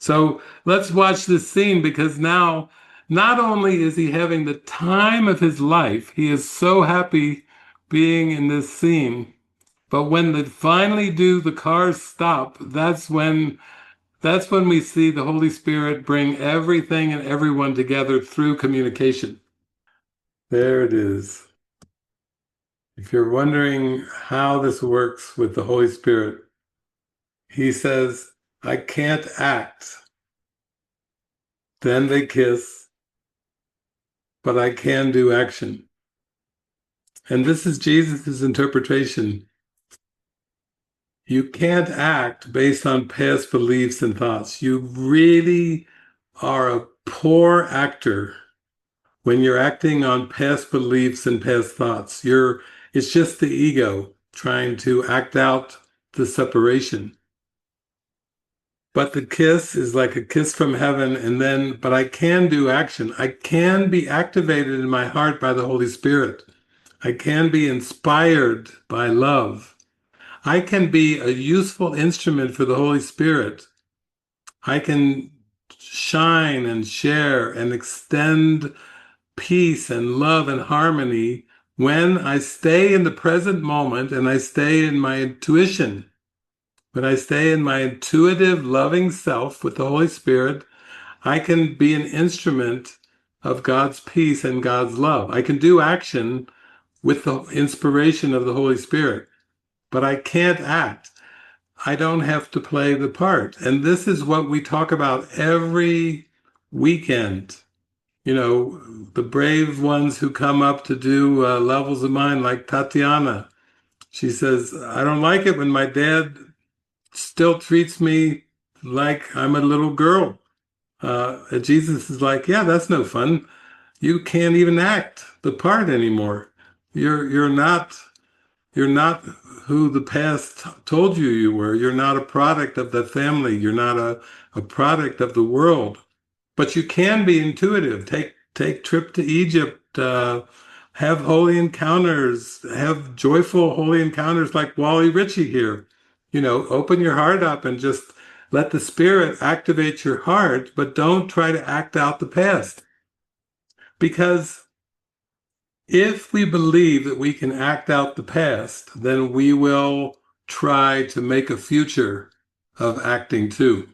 So let's watch this scene, because now not only is he having the time of his life, he is so happy being in this scene, but when they finally do the cars stop, that's when That's when we see the Holy Spirit bring everything and everyone together through communication. There it is. If you're wondering how this works with the Holy Spirit, he says, I can't act. Then they kiss, but I can do action. And this is Jesus' interpretation. You can't act based on past beliefs and thoughts. You really are a poor actor when you're acting on past beliefs and past thoughts. It's just the ego trying to act out the separation. But the kiss is like a kiss from heaven, but I can do action. I can be activated in my heart by the Holy Spirit. I can be inspired by love. I can be a useful instrument for the Holy Spirit. I can shine and share and extend peace and love and harmony when I stay in the present moment and I stay in my intuition. When I stay in my intuitive, loving self with the Holy Spirit, I can be an instrument of God's peace and God's love. I can do action with the inspiration of the Holy Spirit, but I can't act. I don't have to play the part. And this is what we talk about every weekend. You know, the brave ones who come up to do levels of mind, like Tatiana. She says, I don't like it when my dad still treats me like I'm a little girl. Jesus is like, yeah, that's no fun. You can't even act the part anymore. You're not you're not who the past told you you were. You're not a product of the family. You're not a product of the world. But you can be intuitive. Take trip to Egypt. Have holy encounters. Have joyful holy encounters like Wally Ritchie here. You know, open your heart up and just let the spirit activate your heart, but don't try to act out the past. Because if we believe that we can act out the past, then we will try to make a future of acting too.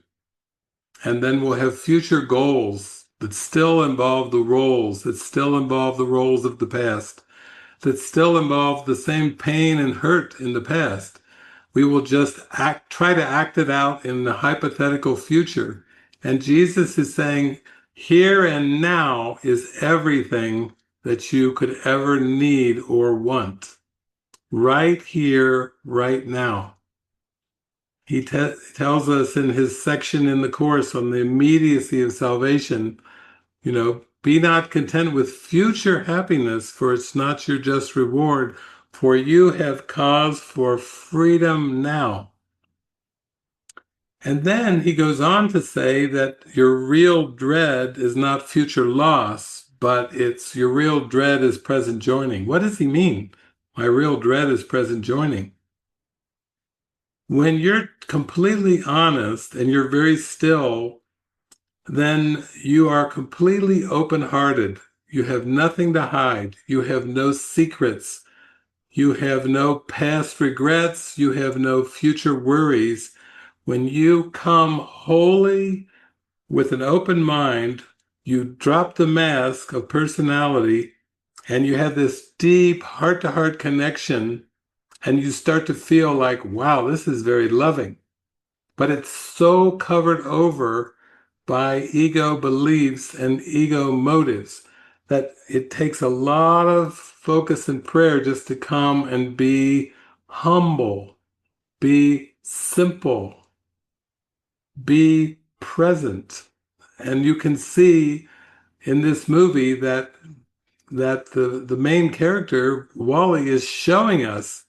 And then we'll have future goals that still involve the roles, that still involve the roles of the past, that still involve the same pain and hurt in the past. We will just try to act it out in the hypothetical future. And Jesus is saying, here and now is everything that you could ever need or want. Right here, right now. He tells us in his section in the Course on the immediacy of salvation, be not content with future happiness, for it's not your just reward, for you have cause for freedom now. And then he goes on to say that your real dread is not future loss, but it's your real dread is present joining. What does he mean? My real dread is present joining. When you're completely honest and you're very still, then you are completely open-hearted. You have nothing to hide. You have no secrets. You have no past regrets. You have no future worries. When you come wholly with an open mind, you drop the mask of personality and you have this deep heart-to-heart connection, and you start to feel like, wow, this is very loving. But it's so covered over by ego beliefs and ego motives that it takes a lot of focus and prayer just to come and be humble, be simple, be present. And you can see in this movie that the main character, Wally, is showing us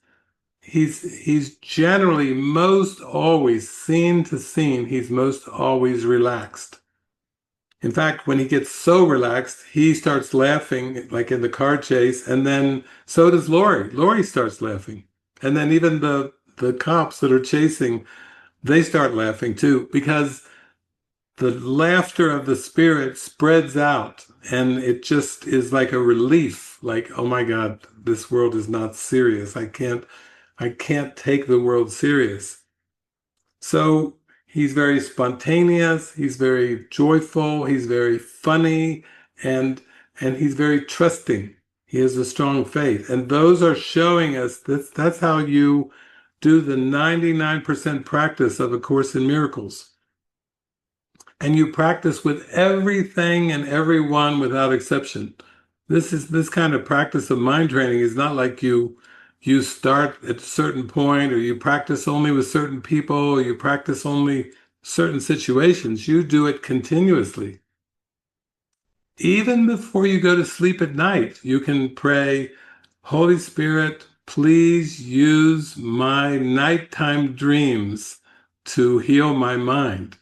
he's generally most always, scene to scene, he's most always relaxed. In fact, when he gets so relaxed, he starts laughing, like in the car chase, and then so does Lori. Lori starts laughing. And then even the cops that are chasing, they start laughing too, because the laughter of the spirit spreads out, and it just is like a relief, like, oh my God, this world is not serious. I can't take the world serious. So He's very spontaneous, he's very joyful, he's very funny, and he's very trusting. He has a strong faith. And those are showing us that's how you do the 99% practice of A Course in Miracles. And you practice with everything and everyone without exception. This kind of practice of mind training is not like you start at a certain point, or you practice only with certain people, or you practice only certain situations. You do it continuously. Even before you go to sleep at night, you can pray, Holy Spirit, please use my nighttime dreams to heal my mind.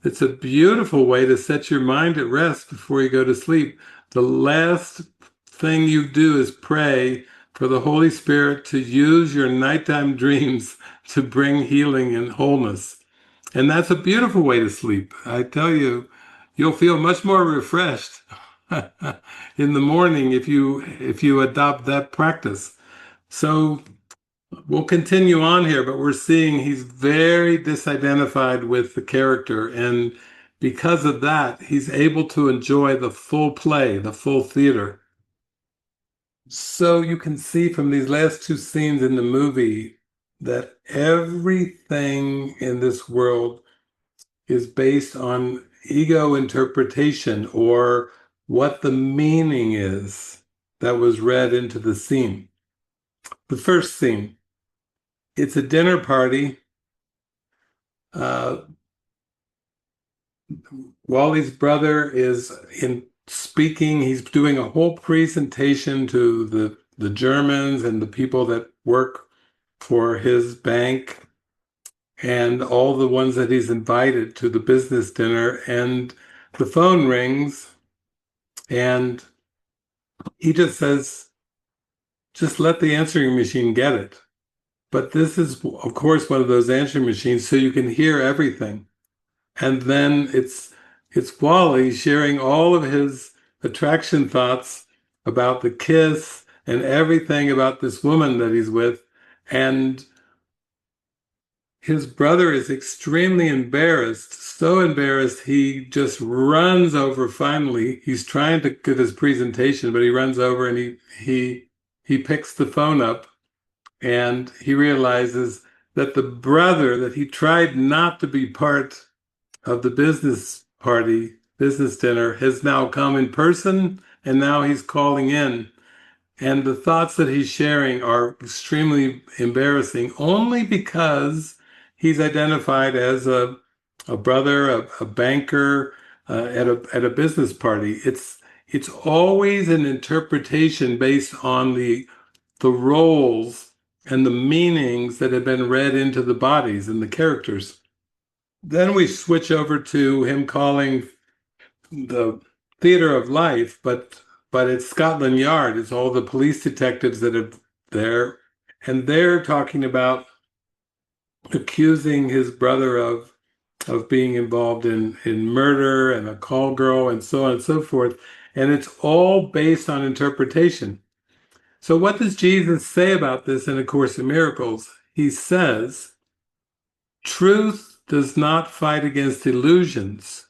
It's a beautiful way to set your mind at rest before you go to sleep. The last thing you do is pray for the Holy Spirit to use your nighttime dreams to bring healing and wholeness. And that's a beautiful way to sleep. I tell you, you'll feel much more refreshed in the morning if you adopt that practice. So we'll continue on here, but we're seeing he's very disidentified with the character, and because of that, he's able to enjoy the full play, the full theater. So you can see from these last two scenes in the movie that everything in this world is based on ego interpretation, or what the meaning is that was read into the scene. The first scene, it's a dinner party. Wally's brother is in speaking. He's doing a whole presentation to the Germans and the people that work for his bank, and all the ones that he's invited to the business dinner. And the phone rings, and he just says, just let the answering machine get it. But this is, of course, one of those answering machines, so you can hear everything. And then it's Wally sharing all of his attraction thoughts about the kiss and everything about this woman that he's with. And his brother is extremely embarrassed, so embarrassed he just runs over finally. He's trying to get his presentation, but he runs over and he picks the phone up, and he realizes that the brother that he tried not to be part of the business dinner, has now come in person, and now he's calling in. And the thoughts that he's sharing are extremely embarrassing, only because he's identified as a brother, a banker at a business party. It's always an interpretation based on the roles and the meanings that have been read into the bodies and the characters. Then we switch over to him calling the theater of life, but it's Scotland Yard. It's all the police detectives that are there, and they're talking about accusing his brother of being involved in murder and a call girl and so on and so forth. And it's all based on interpretation. So what does Jesus say about this in A Course in Miracles? He says, truth does not fight against illusions,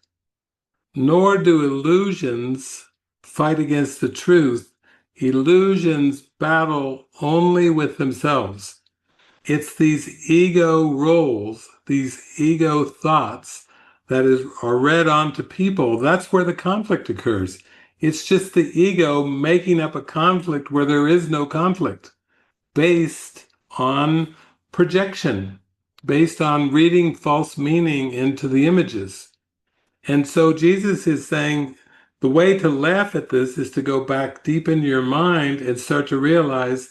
nor do illusions fight against the truth. Illusions battle only with themselves. It's these ego roles, these ego thoughts that are read onto people. That's where the conflict occurs. It's just the ego making up a conflict where there is no conflict, based on projection, based on reading false meaning into the images. And so Jesus is saying the way to laugh at this is to go back deep into your mind and start to realize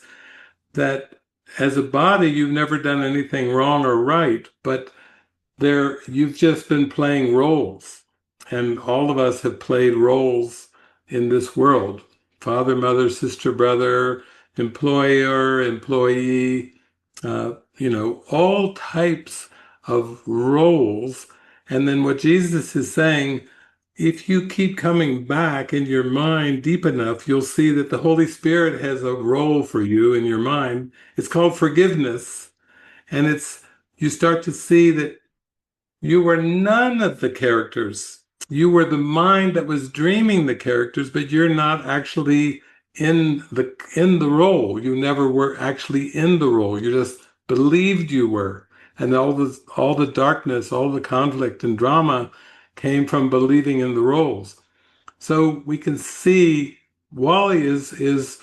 that as a body, you've never done anything wrong or right, but you've just been playing roles. And all of us have played roles in this world: father, mother, sister, brother, employer, employee, all types of roles. And then what Jesus is saying, if you keep coming back in your mind deep enough, you'll see that the Holy Spirit has a role for you in your mind. It's called forgiveness. And you start to see that You were none of the characters. You were the mind that was dreaming the characters, but you're not actually in the role. You never were actually in the role. You just believed you were. And all the darkness, all the conflict and drama came from believing in the roles. So we can see Wally is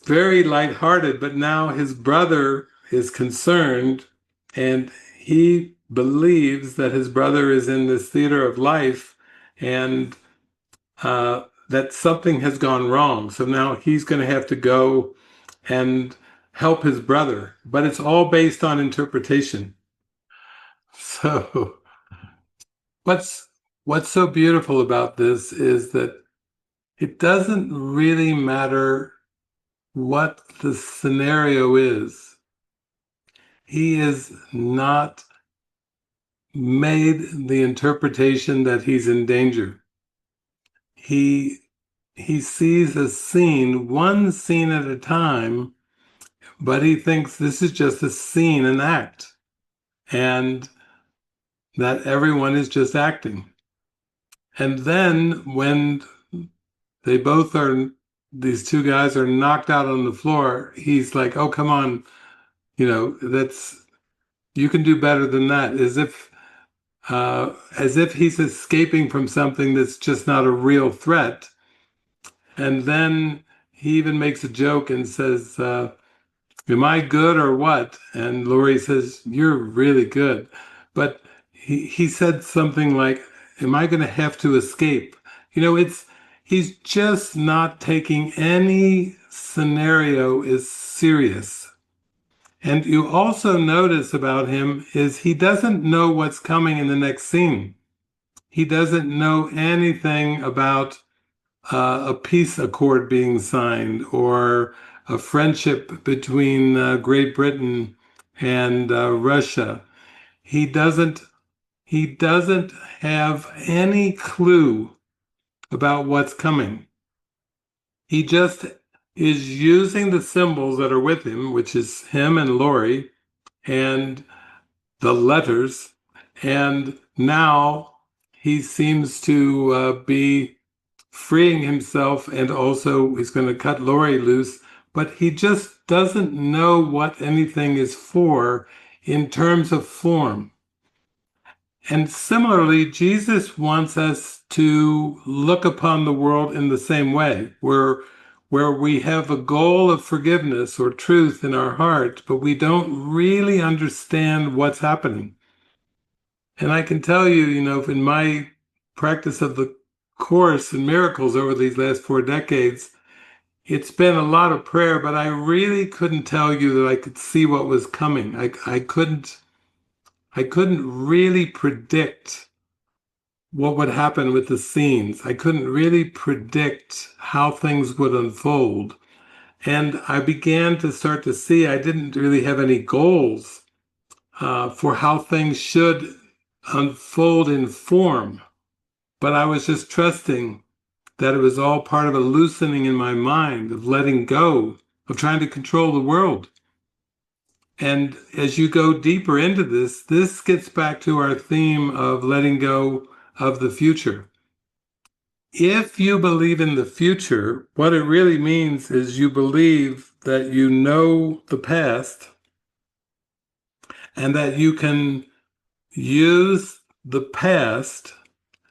very lighthearted, but now his brother is concerned, and he believes that his brother is in this theater of life, and that something has gone wrong. So now he's going to have to go and help his brother, but it's all based on interpretation. So what's what's so beautiful about this is that it doesn't really matter what the scenario is. He is not made the interpretation that he's in danger. He he sees a scene, one scene at a time, but he thinks this is just a scene, an act, and that everyone is just acting. And then when they both are, these two guys are knocked out on the floor, he's like, oh, come on, that's, you can do better than that, as if he's escaping from something that's just not a real threat. And then he even makes a joke and says, am I good or what? And Laurie says, you're really good. But he said something like, am I going to have to escape? He's just not taking any scenario as serious. And you also notice about him is he doesn't know what's coming in the next scene. He doesn't know anything about a peace accord being signed or a friendship between Great Britain and Russia. He doesn't he doesn't have any clue about what's coming. He just is using the symbols that are with him, which is him and Laurie, and the letters. And now he seems to be freeing himself, and also he's going to cut Laurie loose, but he just doesn't know what anything is for in terms of form. And similarly, Jesus wants us to look upon the world in the same way, where we have a goal of forgiveness or truth in our heart, but we don't really understand what's happening. And I can tell you, in my practice of the Course in Miracles over these last 4 decades, it's been a lot of prayer, but I really couldn't tell you that I could see what was coming. I couldn't really predict what would happen with the scenes. I couldn't really predict how things would unfold. And I began to start to see I didn't really have any goals for how things should unfold in form, but I was just trusting that it was all part of a loosening in my mind, of letting go, of trying to control the world. And as you go deeper into this gets back to our theme of letting go of the future. If you believe in the future, what it really means is you believe that you know the past and that you can use the past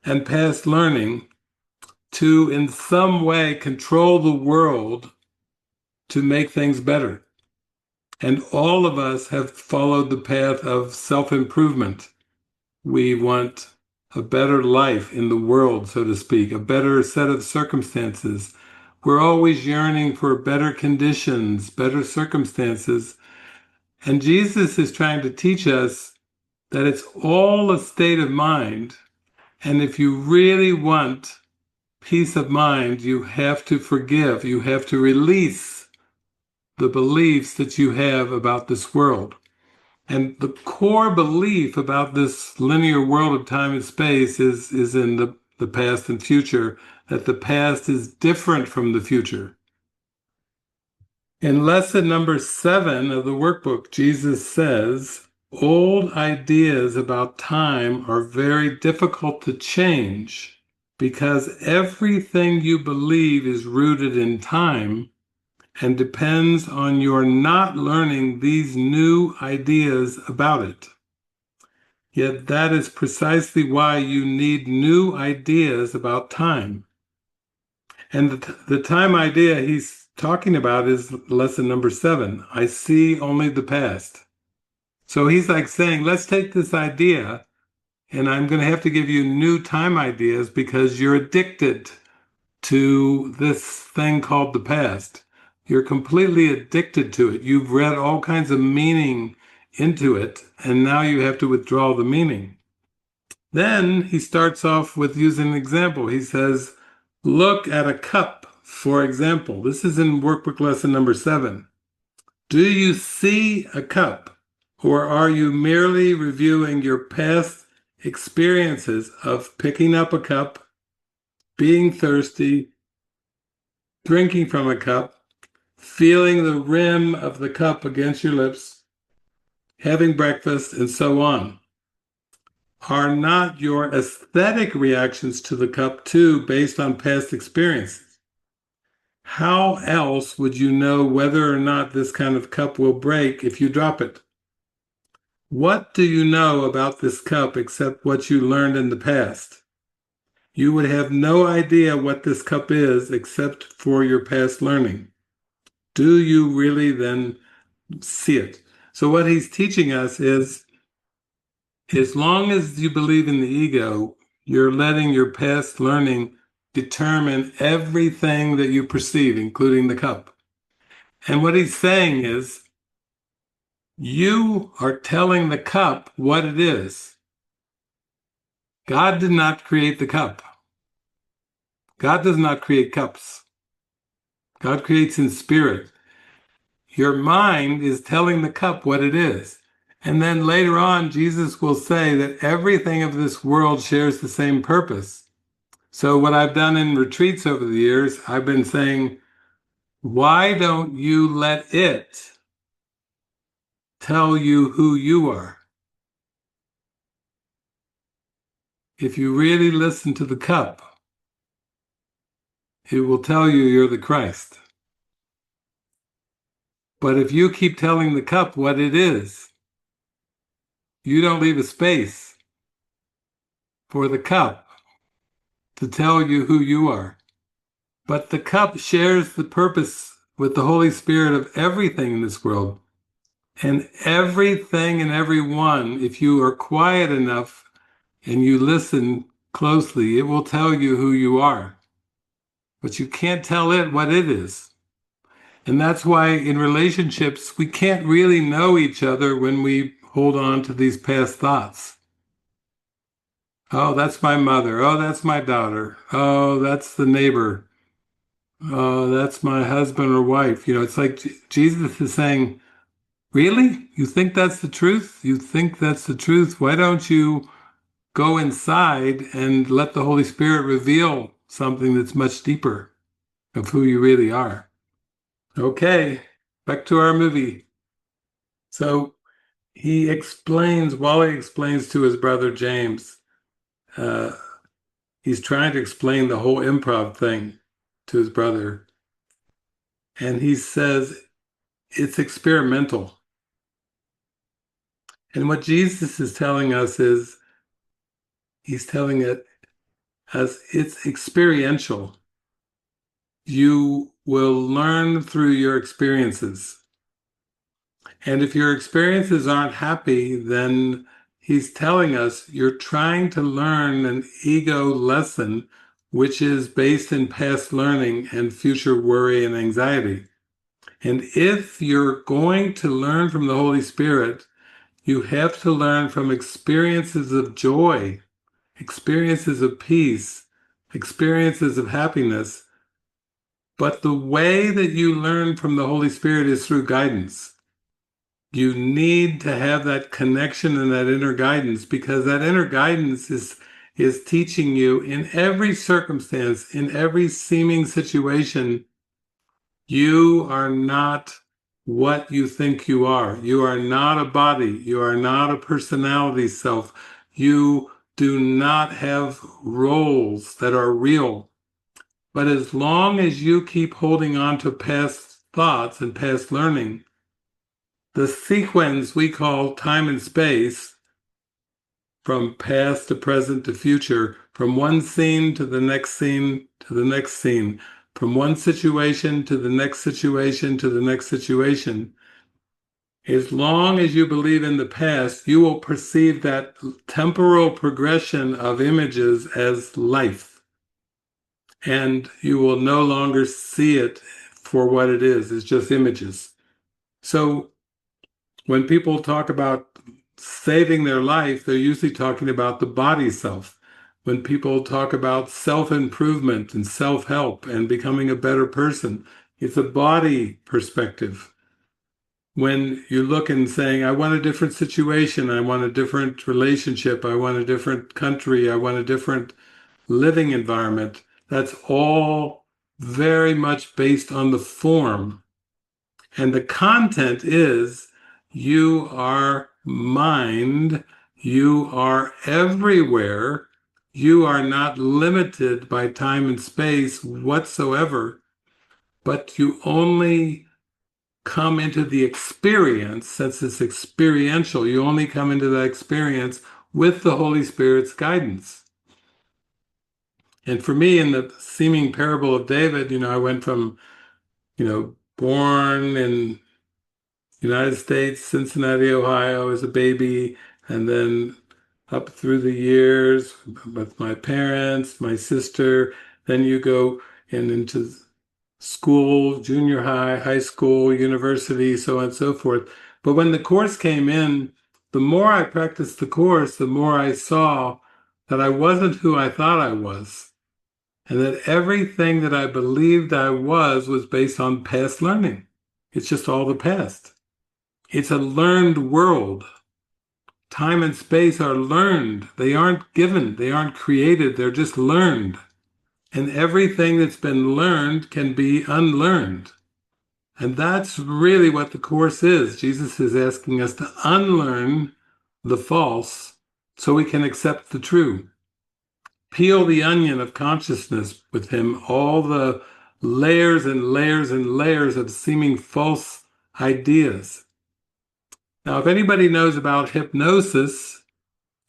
and past learning to, in some way, control the world to make things better. And all of us have followed the path of self-improvement. We want a better life in the world, so to speak, a better set of circumstances. We're always yearning for better conditions, better circumstances. And Jesus is trying to teach us that it's all a state of mind. And if you really want peace of mind, you have to forgive. You have to release the beliefs that you have about this world. And the core belief about this linear world of time and space is in the past and future, that the past is different from the future. In lesson number 7 of the workbook, Jesus says, old ideas about time are very difficult to change because everything you believe is rooted in time and depends on your not learning these new ideas about it. Yet that is precisely why you need new ideas about time. And the time idea he's talking about is lesson number 7. I see only the past. So he's like saying, let's take this idea, and I'm going to have to give you new time ideas because you're addicted to this thing called the past. You're completely addicted to it. You've read all kinds of meaning into it, and now you have to withdraw the meaning. Then he starts off with using an example. He says, look at a cup, for example. This is in workbook lesson number 7. Do you see a cup, or are you merely reviewing your past experiences of picking up a cup, being thirsty, drinking from a cup, feeling the rim of the cup against your lips, having breakfast, and so on? Are not your aesthetic reactions to the cup too based on past experiences? How else would you know whether or not this kind of cup will break if you drop it? What do you know about this cup except what you learned in the past? You would have no idea what this cup is except for your past learning. Do you really then see it? So what he's teaching us is, as long as you believe in the ego, you're letting your past learning determine everything that you perceive, including the cup. And what he's saying is, you are telling the cup what it is. God did not create the cup. God does not create cups. God creates in spirit. Your mind is telling the cup what it is. And then later on, Jesus will say that everything of this world shares the same purpose. So what I've done in retreats over the years, I've been saying, why don't you let it tell you who you are? If you really listen to the cup, it will tell you you're the Christ. But if you keep telling the cup what it is, you don't leave a space for the cup to tell you who you are. But the cup shares the purpose with the Holy Spirit of everything in this world. And everything and everyone, if you are quiet enough and you listen closely, it will tell you who you are. But you can't tell it what it is. And that's why in relationships, we can't really know each other when we hold on to these past thoughts. Oh, that's my mother. Oh, that's my daughter. Oh, that's the neighbor. Oh, that's my husband or wife. It's like Jesus is saying, really? You think that's the truth? You think that's the truth? Why don't you go inside and let the Holy Spirit reveal something that's much deeper of who you really are? Okay, back to our movie. So Wally explains to his brother James, uh, he's trying to explain the whole improv thing to his brother. And he says, it's experimental. And what Jesus is telling us is, he's telling it as it's experiential. You will learn through your experiences. And if your experiences aren't happy, then he's telling us you're trying to learn an ego lesson, which is based in past learning and future worry and anxiety. And if you're going to learn from the Holy Spirit, you have to learn from experiences of joy, experiences of peace, experiences of happiness. But the way that you learn from the Holy Spirit is through guidance. You need to have that connection and that inner guidance, because that inner guidance is teaching you in every circumstance, in every seeming situation, you are not what you think you are. You are not a body. You are not a personality self. You do not have roles that are real. But as long as you keep holding on to past thoughts and past learning, the sequence we call time and space, from past to present to future, from one scene to the next scene to the next scene, from one situation to the next situation to the next situation, as long as you believe in the past, you will perceive that temporal progression of images as life. And you will no longer see it for what it is. It's just images. So when people talk about saving their life, they're usually talking about the body self. When people talk about self-improvement and self-help and becoming a better person, it's a body perspective. When you look and saying, I want a different situation, I want a different relationship, I want a different country, I want a different living environment, that's all very much based on the form. And the content is you are mind, you are everywhere, you are not limited by time and space whatsoever, but you only come into the experience, since it's experiential, you only come into that experience with the Holy Spirit's guidance. And for me, in the seeming parable of David, I went from, born in United States, Cincinnati, Ohio, as a baby, and then up through the years with my parents, my sister. Then you go into school, junior high, high school, university, so on and so forth. But when the course came in, the more I practiced the course, the more I saw that I wasn't who I thought I was, and that everything that I believed I was based on past learning. It's just all the past. It's a learned world. Time and space are learned. They aren't given. They aren't created. They're just learned. And everything that's been learned can be unlearned. And that's really what the Course is. Jesus is asking us to unlearn the false so we can accept the true. Peel the onion of consciousness with him, all the layers and layers and layers of seeming false ideas. Now, if anybody knows about hypnosis,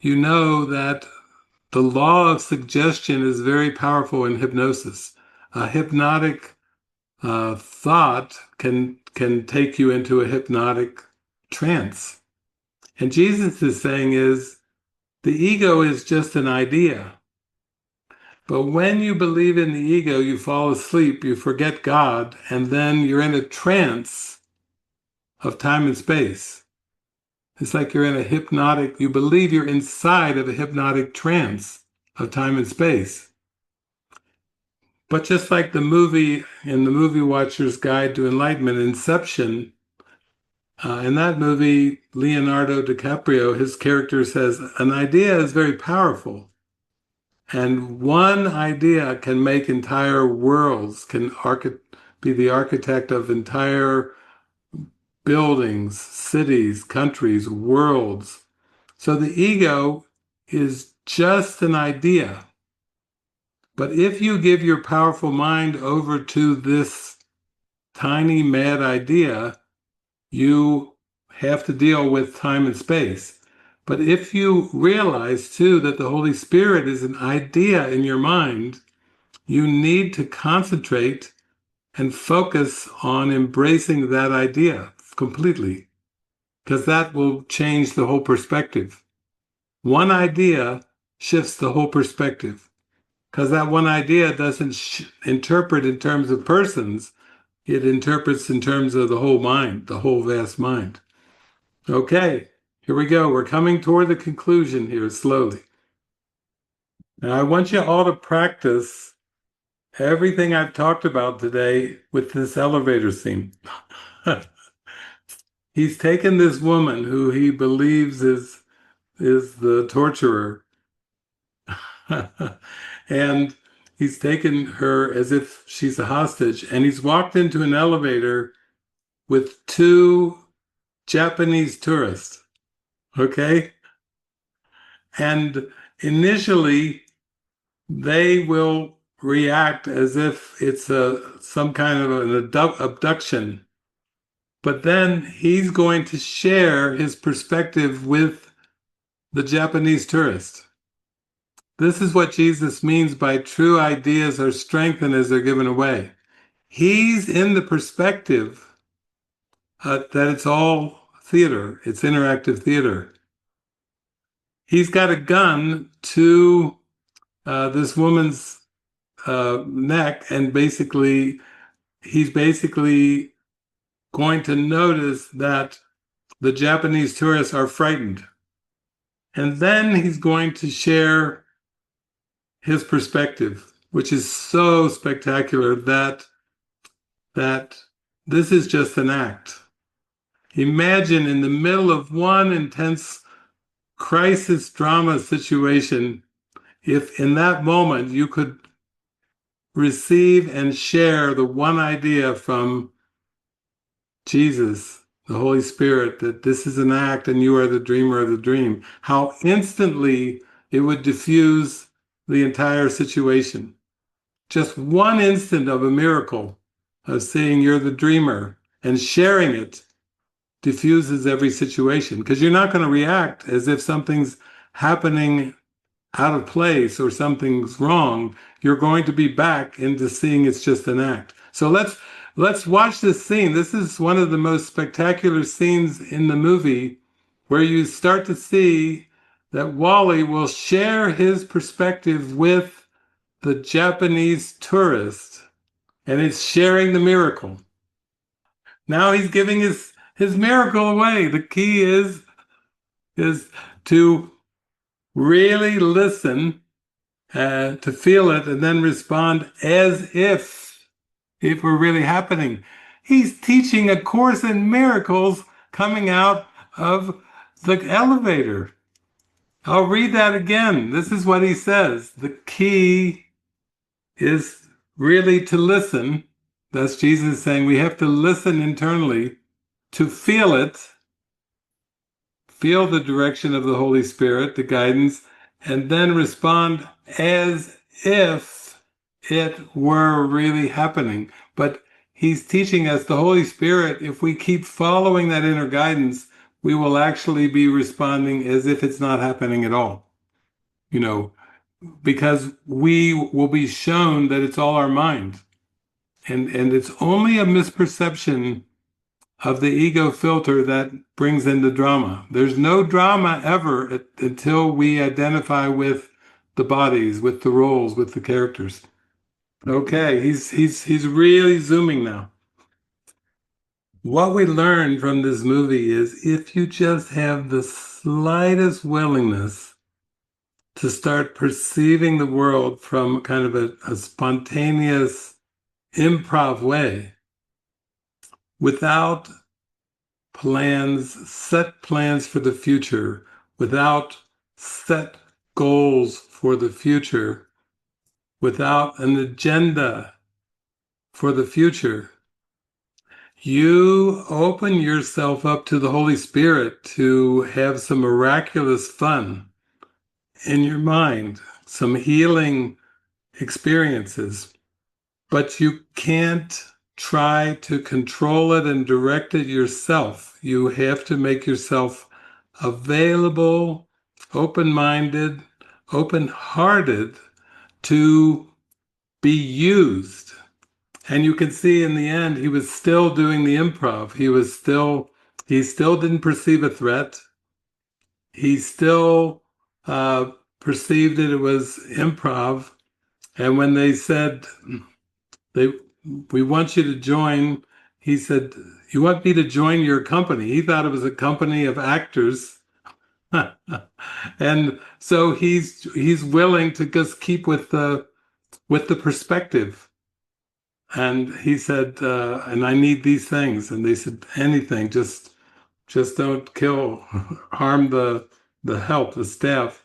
you know that the law of suggestion is very powerful in hypnosis. A hypnotic thought can take you into a hypnotic trance. And Jesus is saying is the ego is just an idea. But when you believe in the ego, you fall asleep, you forget God, and then you're in a trance of time and space. It's like you're in a hypnotic, you believe you're inside of a hypnotic trance of time and space. But just like the movie, in the Movie Watcher's Guide to Enlightenment, Inception, in that movie, Leonardo DiCaprio, his character says, an idea is very powerful. And one idea can make entire worlds, can be the architect of entire buildings, cities, countries, worlds. So the ego is just an idea. But if you give your powerful mind over to this tiny mad idea, you have to deal with time and space. But if you realize too that the Holy Spirit is an idea in your mind, you need to concentrate and focus on embracing that idea completely, because that will change the whole perspective. One idea shifts the whole perspective, because that one idea doesn't interpret in terms of persons, it interprets in terms of the whole mind, the whole vast mind. Okay, here we go. We're coming toward the conclusion here slowly. Now, I want you all to practice everything I've talked about today with this elevator scene. He's taken this woman who he believes is the torturer, and he's taken her as if she's a hostage, and he's walked into an elevator with two Japanese tourists, okay? And initially, they will react as if it's some kind of an abduction. But then he's going to share his perspective with the Japanese tourist. This is what Jesus means by true ideas are strengthened as they're given away. He's in the perspective that it's all theater, it's interactive theater. He's got a gun to this woman's neck, and he's basically going to notice that the Japanese tourists are frightened. And then he's going to share his perspective, which is so spectacular that this is just an act. Imagine in the middle of one intense crisis drama situation, if in that moment you could receive and share the one idea from Jesus, the Holy Spirit, that this is an act and you are the dreamer of the dream, how instantly it would diffuse the entire situation. Just one instant of a miracle of saying you're the dreamer and sharing it diffuses every situation, because you're not going to react as if something's happening out of place or something's wrong. You're going to be back into seeing it's just an act. So let's watch this scene. This is one of the most spectacular scenes in the movie, where you start to see that Wally will share his perspective with the Japanese tourist, and it's sharing the miracle. Now he's giving his miracle away. The key is to really listen, to feel it, and then respond as if it were really happening. He's teaching a course in miracles coming out of the elevator. I'll read that again. This is what he says. The key is really to listen. That's Jesus saying we have to listen internally to feel it, feel the direction of the Holy Spirit, the guidance, and then respond as if it were really happening. But he's teaching us, the Holy Spirit, if we keep following that inner guidance, we will actually be responding as if it's not happening at all. Because we will be shown that it's all our mind. And it's only a misperception of the ego filter that brings in the drama. There's no drama ever until we identify with the bodies, with the roles, with the characters. Okay, he's really zooming now. What we learned from this movie is if you just have the slightest willingness to start perceiving the world from kind of a spontaneous improv way, without set plans for the future, without set goals for the future, without an agenda for the future, you open yourself up to the Holy Spirit to have some miraculous fun in your mind, some healing experiences. But you can't try to control it and direct it yourself. You have to make yourself available, open-minded, open-hearted to be used. And you can see in the end, he was still doing the improv. He still didn't perceive a threat. He still perceived that it was improv. And when they said, we want you to join, he said, you want me to join your company? He thought it was a company of actors. And so he's willing to just keep with the perspective. And he said, and I need these things. And they said, anything, just don't kill, harm the staff.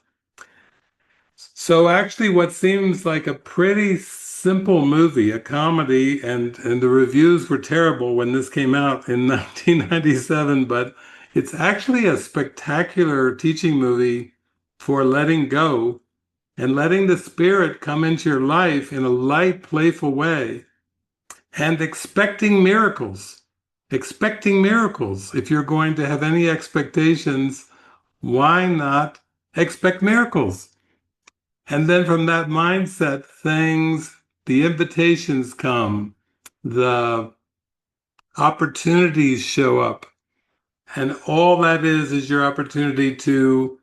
So actually what seems like a pretty simple movie, a comedy, and the reviews were terrible when this came out in 1997, but it's actually a spectacular teaching movie for letting go and letting the spirit come into your life in a light, playful way and expecting miracles. Expecting miracles. If you're going to have any expectations, why not expect miracles? And then from that mindset, the invitations come, the opportunities show up. And all that is your opportunity to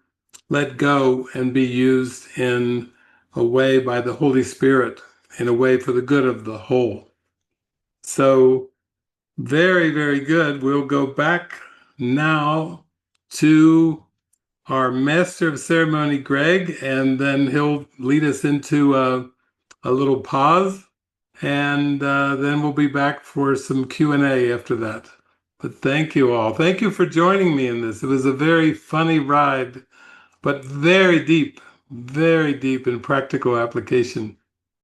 let go and be used in a way by the Holy Spirit, in a way for the good of the whole. So, very, very good. We'll go back now to our master of ceremony, Greg, and then he'll lead us into a little pause, and then we'll be back for some Q&A after that. But thank you all. Thank you for joining me in this. It was a very funny ride, but very deep in practical application.